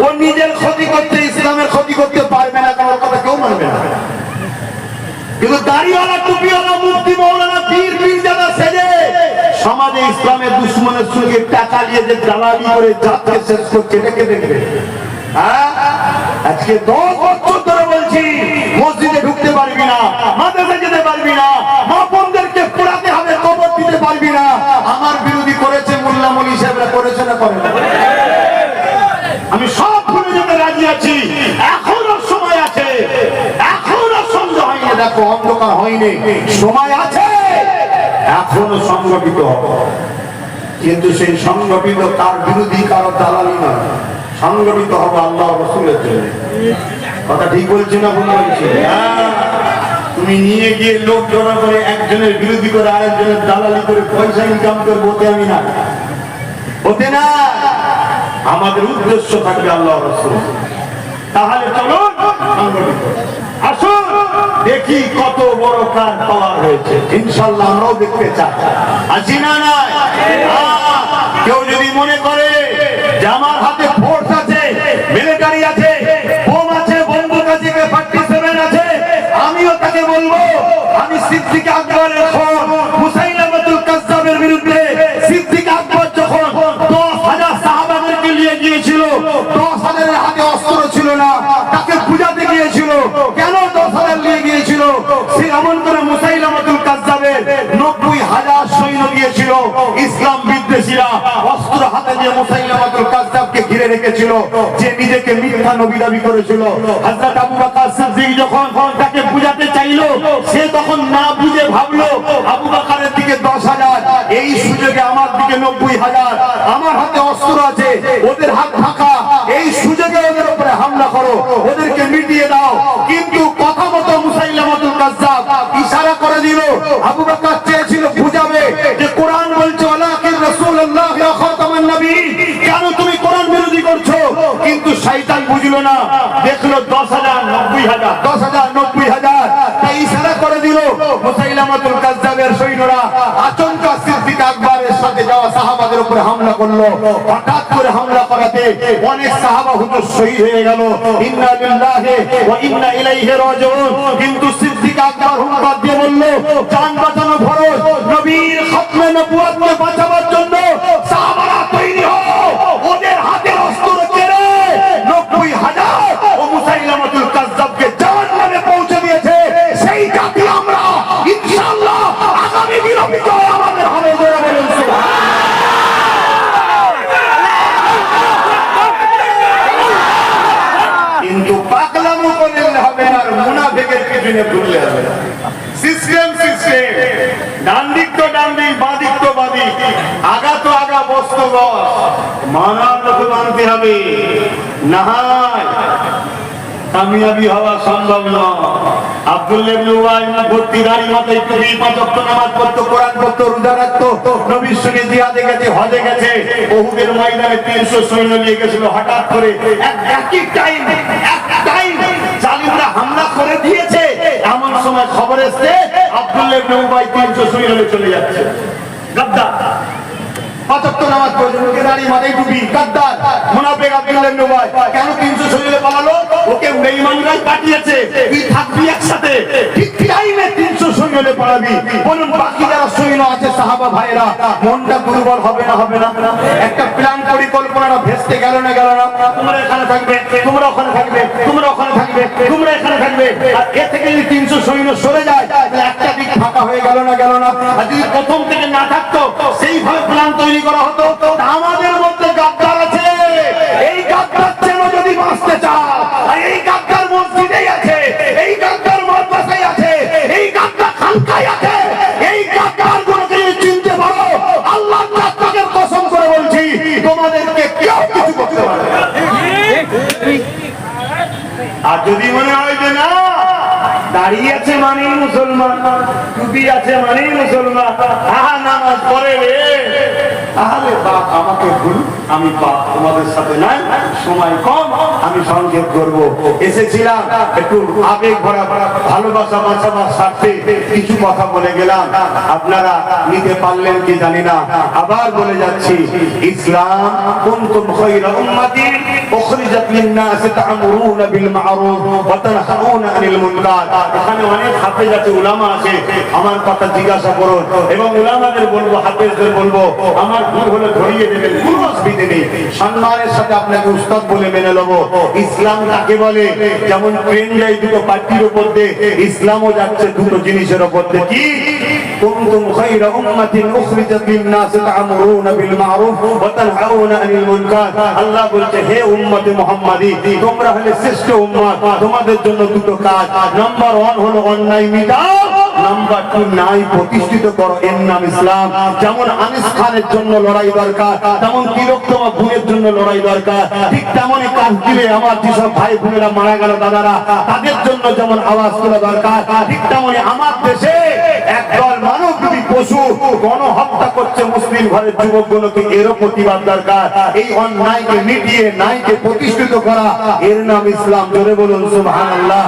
ও নিজের ক্ষতি করতে, ইসলামের ক্ষতি করতে পারবে না, কারণ কথা কেউ মানবে না। কিন্তু দাড়িওয়ালা, টুপিওয়ালা, মুফতি, মৌলানা, পীর, পীরজাদা সেজে সমাজে ইসলামের দুশমনের সঙ্গে টাকা নিয়ে যে দালালি করে জাতকে শেষ করছে, এটাকে দেখবে। আজকে 10 বছর ধরে বলছি, মসজিদে ঢুকতে পারবি না, মাদ্রাসায় যেতে পারবি না, মা বোনদেরকে পোড়াতে হবে, কবর দিতে পারবি না। আমার বিরোধী করেছে মোল্লা মলি সাহেবরা, করেছে না করে? আমি সব ভুলে যেতে রাজি আছি, এখনো সময় আছে, এখনো সন্ধ্যা হয়নি, দেখো অন্ধকার হয়নি, সময় আছে, এখনো সংগঠিত হবে। কিন্তু সেই সংগঠিত তার বিরোধী কারো দালালি না, সংগঠিত হবে আল্লাহ রাসূলের জন্য। কথা ঠিক বলছি না ভুল বলছি? তুমি নিয়ে গিয়ে লোক জড়া করে একজনের বিরোধী করে আরেকজনের দালালি করে পয়সা ইনকাম করবো, ওতে আমি না, ওতে না। আমাদের উদ্দেশ্য থাকবে আল্লাহ রাসূল। তাহলে চলুন সংগঠিত আসুন, দেখি কত বড় কাজ পাওয়ার হয়েছে। ইনশাআল্লাহ আমরাও দেখতে চাই, আছি না? নাই। কেউ যদি মনে করে যে আমার হাতে ফোর্স আছে, মিলিটারি আছে, বোম আছে, বন্দুক আছে, AK-47 আছে, আমিও তাকে বলবো, আমি সিদ্দিক আকবরের মুসাইলামাতুল কাজ্জাবের বিরুদ্ধে, সিদ্দিক আকবর যখন 10,000 সাহাবাদেরকে নিয়ে গিয়েছিল, 10,000 হাতে অস্ত্র ছিল না, তাকে বুঝাতে গিয়েছিল। কেন 10,000 নিয়ে গিয়েছিল? সে এমন করে মুসাইলামাতুল কাজ্জাবের 90,000 সৈন্য দিয়েছিল। ইসলাম বিদ্বেষীরা অস্ত্র হাতে দিয়ে মুসাইলামাতুল কাজ্জাবকে ঘিরে রেখেছিল, যে নিজেকে মিথ্যা নবী দাবি করেছিল। হযরত আবু বকর সিদ্দিক যখন তাকে বুঝাতে চাইলো, সে তখন না বুঝে ভাবলো আবু বকরের দিকে 10,000, এই সুযোগে আমার দিকে 90,000, আমার হাতে অস্ত্র আছে, ওদের হাত ফাঁকা, এই সুযোগে ওদের উপরে হামলা করো, ওদেরকে মিটিয়ে দাও। কিন্তু কথা মতো মুসাইলামাতুল কাজ্জাব ইশারা করে দিল। আবু বকর চেয়েছিল বুঝাবে যে কোরআন বলছে ওয়ালাকিন রাসূলুল্লাহ ইয়া খাতামান নবীয়্যিন, কেন তুমি কোরআন বিরোধী করছো? কিন্তু শয়তান বুঝলো না, দেখলো 10,000 90,000, 10,000 90,000, তাই ইশারা করে দিল। মুসাইলামাতুল কাজ্জাবের সৈন্যরা আচমকা সিদ্দিক আকবরের সাথে যাওয়া সাহাবাদের উপরে হামলা করলো। হঠাৎ করে হামলা করাতে অনেক সাহাবা হুজুর শহীদ হয়ে গেল। ইন্না লিল্লাহি ওয়া ইন্না ইলাইহি রাজিউন। কিন্তু সিদ্দিক আকবর হুঙ্কার দিয়ে বলল, জান বাঁচানো ফরজ, নবীর খতমে নবুয়তকে বাঁচাবার জন্য সাহাবারা তৈরি হও। ওদের হাতে অস্ত্র কেড়ে 90,000 ও মুসাইলামাতুল কাজ্জাবকে জাহান্নামে পৌঁছে দিয়েছে। সেই জাতি আমরা, ইনশাআল্লাহ আগামী দিনে বিজয় আমাদের হবে। জোরে বলুন সুবহানাল্লাহ। কিন্তু পাগলামো করলে হবে না, আর মুনাফিকের পিছনে ঘুরলে হবে না। সিস্টেম ডান দিক তো ডান দিক, বাঁ দিক তো বাঁ দিক, আগা তো আগা, বস তো বস, মানার লোক মানতে হবে, না হয় কামিয়াবি হওয়া সম্ভব নয়। আব্দুল্লাহ ইবনে উবাই ভর্তি দাড়ি মাথায় টুপি, 5 ওয়াক্ত নামাজ পড়তো, কোরআন পড়তো, রোজা রাখতো, নবীর সঙ্গে জিহাদে গেছে, হজে গেছে, উহুদের ময়দানে 300 সৈন্য নিয়ে গেছিল। হঠাৎ করে একই টাইম জালিমরা হামলা করে দিয়েছে। এমন সময় খবর এসেছে আব্দুল্লাহ ইবনে উবাই 300 সৈন্য নিয়ে চলে যাচ্ছে। গাদ্দার, 5 ওয়াক্ত নামাজ পড়ে, মুখে দাড়ি, মাথায় টুপি, গাদ্দার মুনাফিক আব্দুল্লাহ ইবনে উবাই। কেন 300 সৈন্য পালালো? ওকে বেঈমানরাই পাঠিয়েছে, তুই থাকবি একসাথে, ঠিক টাইমে 300 সৈন্য পালাবি। বলুন বাকি যারা সৈন্য আছে সাহাবা ভাইরা, মনটা দুর্বল হবে না? হবে না? একটা প্ল্যান পরিকল্পনাটা ভেস্তে গেল না? গেল না? তোমরা এখানে থাকবে, তোমরা ওখানে থাকবে, তোমরা ওখানে থাকবে, তোমরা এখানে থাকবে। আর এ থেকে যদি 300 সৈন্য সরে যায়, তাহলে একটা দিক ফাঁকা ফাঁকা হয়ে গেল না গেল না। আর যদি প্রথম থেকে না থাকতো, সেইভাবে প্ল্যান তৈরি করা হতো, তা আমাদের মধ্যে গাদ্দার আছে। এই গাদ্দার যেন যদি বাঁচতে চাও, আর এই গাদ্দার মসজিদেই আছে, এই গাদ্দার মাদ্রাসায় আছে, এই গাদ্দার খানকায় আছে, এই গাদ্দার গুলোকে যদি চিনতে পারো, আল্লাহ তাআলার কসম করে বলছি, তোমাদেরকে কেউ কিছু করতে পারবে না। আর যদি মনে হয় যে না, দাঁড়িয়ে আছে মানে মুসলমান, টুপি আছে মানে মুসলমান, আহা নামাজ পড়ে রে, তাহলে বাপ আমাকে ভুল, আমি বাপ তোমাদের সাথে নাই, সময় কম, আমি সংক্ষেপ করব। এসেছিলাম একটু আবেগ ভরা ভালোবাসা বাঁচাবার স্বার্থে কিছু কথা বলে গেলাম, আপনারা নিতে পারলেন কি জানি না। আবার বলে যাচ্ছি, ইসলাম কুনতুম খায়রা উম্মাতিন উখরিজাত লিন-নাস তা'মুরুনা বিল মা'রুফ ওয়া তানহাউনা আনিল মুনকার। এখানে অনেক হাফেজ আছে, উলামা আছে, আমার কথা জিজ্ঞাসা করুন এবং উলামাদের বলবো, হাফেজদের বলবো, আমার ভুল হলে ধরিয়ে দেবেন, কোনো অসুবিধা নেই, সম্মানের সাথে আপনাকে উস্তাদ বলে মেনে নেবো। ইসলাম কাকে বলে? যেমন ট্রেন যায় দুটো পাটির উপর দিয়ে, ইসলামও যাচ্ছে দুটো জিনিসের উপর দিয়ে। কি? কুনতুম খায়রা উম্মাতিন উখরিজাত লিন-নাস তা'মুরুনা বিল মা'রুফ ওয়া তানহাউনা আনিল মুনকার। আল্লাহ বলছে, হে উম্মতে মুহাম্মাদি, তোমরা হলে শ্রেষ্ঠ উম্মত, তোমাদের জন্য দুটো কাজ। নাম্বার 1 হলো অন্যায় মিটাও, নাম্বার 2 ন্যায় প্রতিষ্ঠিত করো, এর নাম ইসলাম। যেমন আনিস খানের জন্য লড়াই দরকার, তেমন তিলোত্তমা বোনের জন্য লড়াই দরকার, ঠিক তেমনই কাজ দিলে আমার যেসব ভাই বোনেরা মারা গেল দাদারা, তাদের জন্য যেমন আওয়াজ তোলা দরকার, ঠিক তেমনই আমার দেশে একদল মানবরূপী পশু গণহত্যা করছে মুসলিম ঘরের যুবকগুলোকে, এরও প্রতিবাদ দরকার। এই অন্যায়কে মিটিয়ে ন্যায়কে প্রতিষ্ঠিত করা, এর নাম ইসলাম। জোরে বলুন সুবহানাল্লাহ।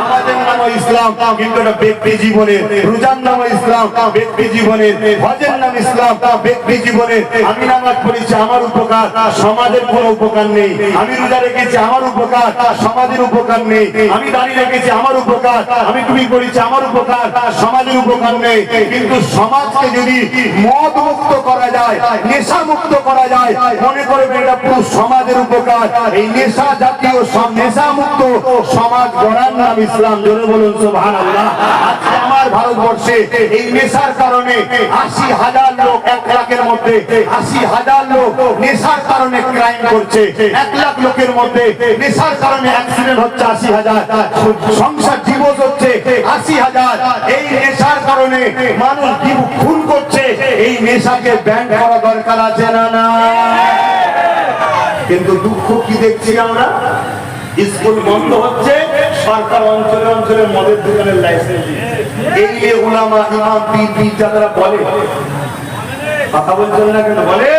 আমাদের নাম ইসলাম, কিন্তু এটা ব্যক্তি জীবনে। রোজার নাম ইসলাম, ব্যক্তি জীবনে। হজের নাম ইসলাম, ব্যক্তি জীবনে। আমি নামাজ পড়েছি, আমার উপকার, সমাজের কোনো উপকার নেই। আমি রোজা রেখেছি, আমার উপকার, সমাজের উপকার নেই। আমি দাঁড়িয়ে রেখেছি, আমার উপকার, আমি টুপি পড়েছি, আমার উপকার, সমাজের উপকার নেই। কিন্তু সমাজকে যদি মদ মুক্ত করা যায়, নেশা মুক্ত করা যায়, মনে করবে এটা পুরো সমাজের উপকার। এই নেশা জাতীয় নেশা মুক্ত সমাজ গড়ার নাম ইসলাম। জোরে বলুন সুবহানাল্লাহ। আজকে আমার ভারতবর্ষে এই নেশার কারণে ৮০,০০০ লোক, ১ লাখের মধ্যে ৮০,০০০ লোক নেশার কারণে ক্রাইম করছে। ১ লাখ লোকের মধ্যে নেশার কারণে অ্যাক্সিডেন্ট হচ্ছে ৮০,০০০, সংসার ডিভোর্স হচ্ছে ৮০,০০০। এই নেশার কারণে মানুষ খুন করছে। এই নেশাকে ব্যান করা দরকার আছে না? না। কিন্তু দুঃখ কি দেখছি আমরা, স্কুল বন্ধ হচ্ছে, সরকার অঞ্চলে অঞ্চলে মদের দোকানের লাইসেন্স দিচ্ছে। এই যে উলামা, ইমাম, পীর যারা বলে, কথা বলছেন না কেন, বলে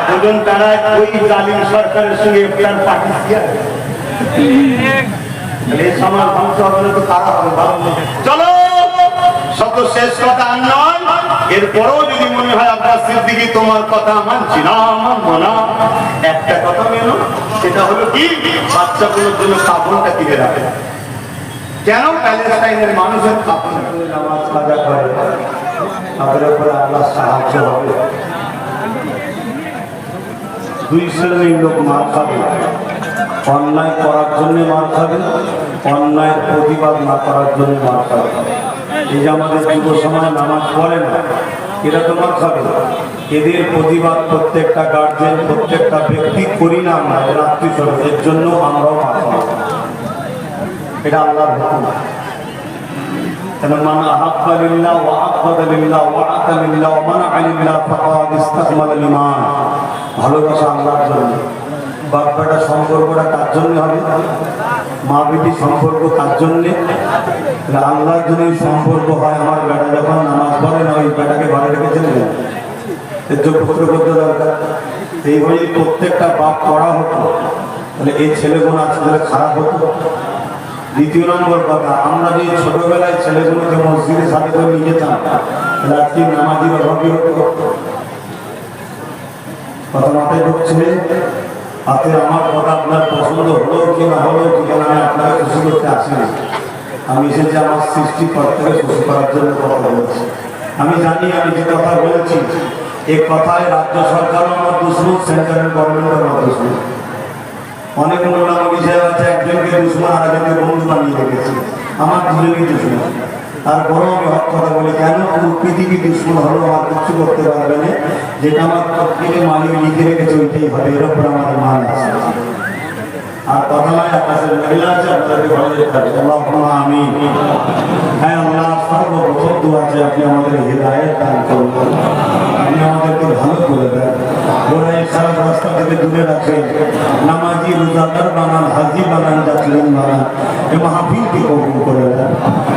দুজন তারা ওই জালিম সরকারের সঙ্গে ইফতার পার্টি দিয়ে এই সমাজ ধ্বংস হবে তো কারা হবে? চলো শত শেষ কথা আর নয়। এরপরও যদি মনে হয় আপনার সিদ্দিকী তোমার কথা মানছি না, মানবো না, একটা কথা মেনো, সেটা হলো কি, বাচ্চাগুলোর জন্য কাপড়টা কিনে রাখে। কেন? প্যালেস্টাইনের মানুষের কাপড় নামাজ কাজা করে, তাদের উপরে আল্লাহ সাহায্য হবে। 2 শ্রেণীর লোক মার খাবে, অন্যায় করার জন্য মার খাবে, অন্যায়ের প্রতিবাদ না করার জন্য মার খাবে। এই যে আমাদের যুব সমাজ নামাজ পড়ে না, এরা তো মার খাবে। এদের প্রতিবাদ প্রত্যেকটা গার্জেন, প্রত্যেকটা ব্যক্তি করি না আমরা, এর আত্মীয়, এর জন্য আমরাও মার খাবো। এটা আল্লাহর হুকুম। মান আহাব্বা লিল্লাহ ওয়া আবগাদা লিল্লাহ ওয়া আতা লিল্লাহ ওয়া মানাআ লিল্লাহ ফাকাদ ইসতাকমালাল ঈমান। ভালোবাসা আল্লাহর জন্য। বাপ বেটা সম্পর্কটা কার জন্য হবে? মা বেটি সম্পর্ক কার জন্যে? আল্লাহর জন্য সম্পর্ক হয়। আমার বেটা যখন নামাজ পড়ে না, ওই বেটাকে ঘরে রেখে চলে যায়, এর জন্য পুত্র করতে দরকার। এইভাবে প্রত্যেকটা বাপ পড়া হতো, তাহলে এই ছেলেগুলো আসলে খারাপ হতো। দ্বিতীয় নম্বর কথা, আমরা যে ছোটবেলায় ছেলেগুলোকে মসজিদে সাথে করে নিয়ে যেতাম, রাত্রি নামাজির অভাবই হতো। কথা মাথায় ঢুকছে? হাতে আমার কথা আপনার পছন্দ হলো কি না হলো কি না, আমি আপনাকে খুশি করতে আসিনি। আমি এসেছি আমার সৃষ্টিকর্তাকে খুশি করার জন্য কথা বলছি। আমি জানি আমি যে কথা বলছি, এই কথায় রাজ্য সরকারও আমার দুশ্মন, সেন্ট্রাল গভর্নমেন্টও আমার দুশ্মন। অনেক মোল্লা বিষয় আছে, একজনকে দুশ্মন আর একজনকে বন্ধু বানিয়ে রেখেছে। আমার দুজনই দুশ্মন। আর বড় আমি হক কথা বলি, কেন পৃথিবী দুশ্মন হলো আমার কিচ্ছু করতে পারবে না, যেটা আমার প্রকৃতির মালিক লিখে রেখেছে ওইটাই হবে, এর উপর আমাদের মান আছে। আর কথা নয়, আপনাদের মহিলা আছে, আপনাদের ভালো যেতে হবে। আল্লাহুম্মা আমিন। হ্যাঁ আল্লাহ, সর্বপ্রথম দোয়া আছে, আপনি আমাদের হিদায়াত দান করুন, আপনি আমাদেরকে ভালো করে দেন, গোড়ায় খারাপ রাস্তা থেকে দূরে রাখেন, নামাজি রোজাদার বানান, হাজি বানান, জাতিন বানান, এই মাহফিলকে কবুল করে দেন,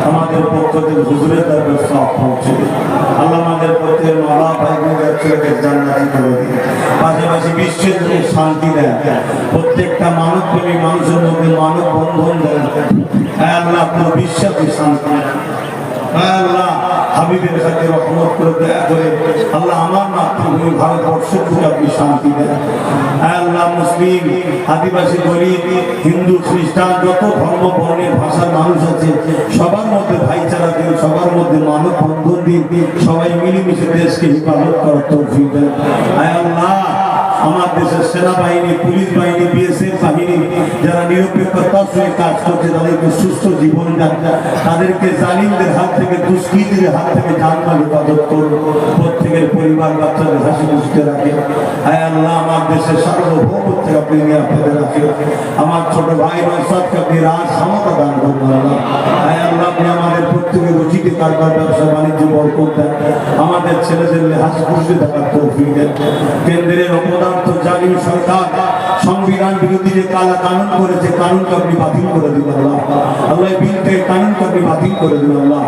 আমাদের পক্ষ থেকে হুজুরের দরবারে সওয়াব পৌঁছে দিন। আল্লাহ আমাদের পক্ষে মাওলা ভাই বোনের ছেলেকে জান্নাতি করে দিন, পাশাপাশি বিশ্বের জন্য শান্তি দেন, প্রত্যেকটা মানবপ্রেমী মানুষের মধ্যে মানব বন্ধন দেন। হ্যাঁ আল্লাহ, আপনার বিশ্বাসী শান্তি, হ্যাঁ আল্লাহ হাবিবের সাথে রহমত করে দয়া করে আল্লাহ আমার মাতৃভূমি ভারতবর্ষের দিকে আপনি শান্তি দেন। হ্যাঁ আল্লাহ, মুসলিম, আদিবাসী, গরিব, হিন্দু, খ্রিস্টান, যত ধর্ম বর্ণের ভাষার মানুষ আছে সবার মধ্যে ভাইচারা দিন, সবার মধ্যে মানব বন্ধন দিন, সবাই মিলেমিশে দেশকে হেফাজত করার তৌফিক দেন। হ্যাঁ আল্লাহ, আমার দেশের সেনাবাহিনী, পুলিশ বাহিনী, বিএসএফ বাহিনী যারা নিরপেক্ষতার সঙ্গে কাজ করছে তাদেরকে সুস্থ জীবন দান, তাদেরকে জালিমদের হাত থেকে, দুষ্কৃতীদের হাত থেকে জানমাল হেফাজত করুন, প্রত্যেকের পরিবার বাচ্চাদের হাসি খুশিতে রাখে। হায় আল্লাহ, আমার দেশের সার্বভৌমত্বের আপনি নিরাপদে রাখেন, আমার ছোট ভাই নওশাদকে আপনি রাজ ক্ষমতা দান করুন। আল্লাহ, হায় আল্লাহ, আপনি আমাদের প্রত্যেকের রুচিতে কারবার, ব্যবসা বাণিজ্য বরকত দেন, আমাদের ছেলেদের হাসি খুশিতে থাকার তৌফিক দেন। কেন্দ্রের অপদার্থ জালিম সরকার সংবিধান বিরোধী যে কালা কানুন করেছে, কানুনকে আপনি বাতিল করে দিন আল্লাহ। আল্লাহ, বিলকে কানুনকে আপনি বাতিল করে দিন আল্লাহ।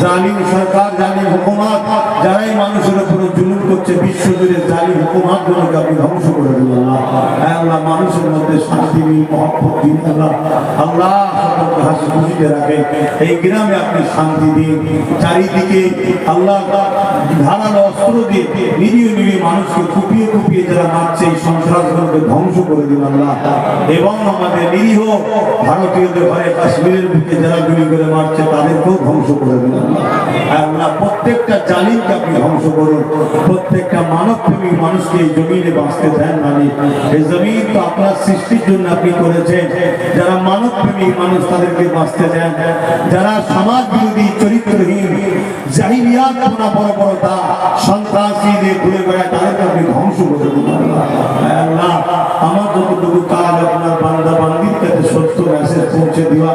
জালিম সরকার, জালিম হুকুমত যারাই মানুষের উপরে জুলুম করছে, বিশ্বজুড়ে জালিম হুকুমত গুলোকে আপনি ধ্বংস করে দিন আল্লাহ। হ্যাঁ আল্লাহ, মানুষের মধ্যে শান্তি দিন, মহব্বত দিন আল্লাহ। আল্লাহ, সকলকে হাসি খুশিতে রাখে, এই গ্রামে আপনি শান্তি দিন, চারিদিকে আল্লাহ ধারালো অস্ত্র দিয়ে নিরীহ নিরীহ মানুষকে কুপিয়ে কুপিয়ে যারা মারছে, এই সন্ত্রাসগুলোকে ধ্বংস করে দিন আল্লাহ। এবং আমাদের নিরীহ ভারতীয়দের ঘরে কাশ্মীরের বুকে যারা গুলি করে মারছে তাদেরকেও ধ্বংস করে দিন আল্লাহ। আল্লাহ, প্রত্যেকটা জালিমকে আপনি ধ্বংস করুন, প্রত্যেকটা মানবপ্রেমী মানুষকে এই জমিনে বাঁচতে দেন। মানে এই জমিন তো আপনার সৃষ্টির জন্য আপনি করেছেন, যারা মানবপ্রেমী মানুষ তাদেরকে বাঁচতে দেন, যারা সমাজ বিরোধী, চরিত্রহীন, জাহিলিয়াত বর্বরতা, সন্ত্রাসীদের ঘুরে বেড়ায় তাদেরকে আপনি ধ্বংস করে দিন আল্লাহ। আল্লাহ, আমার যতটুকু কাজ আপনার বান্দা বান্দির কাছে সত্য মেসেজ পৌঁছে দেওয়া,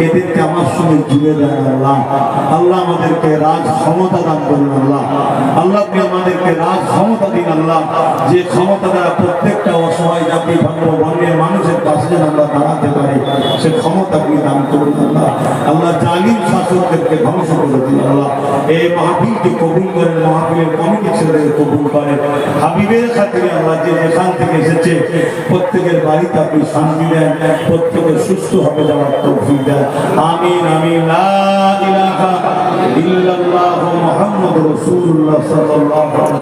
এদেরকে আমার সঙ্গে জুড়ে দেন আল্লাহ। আল্লাহ, আমাদেরকে রাজ ক্ষমতা দান করুন আল্লাহ। আল্লাহ, আপনি আমাদেরকে রাজ ক্ষমতা দিন আল্লাহ, যে ক্ষমতা দ্বারা প্রত্যেকটা অসহায় জাতি, ধর্ম, বর্ণের মানুষের পাশে যেন আমরা দাঁড়াতে পারি, সে ক্ষমতা আপনি দান করুন আল্লাহ। আল্লাহ, জালিম শাসকদেরকে ধ্বংস করে দিন আল্লাহ। এই মাহফিলকে কবুল করেন, মাহফিলের কমিটি ছেলেদের কবুল করেন, হাবিবের খাতিরে আল্লাহ যে যেখান থেকে এসেছে প্রত্যেকের বাড়িতে আপনি শান্তি দেন, প্রত্যেকের সুস্থ হবে যাওয়ার তৌফিক দেন। আমিন আমিন। লা ইলাহা ইল্লাল্লাহু মুহাম্মাদুর রাসূলুল্লাহ সাল্লাল্লাহু আলাইহি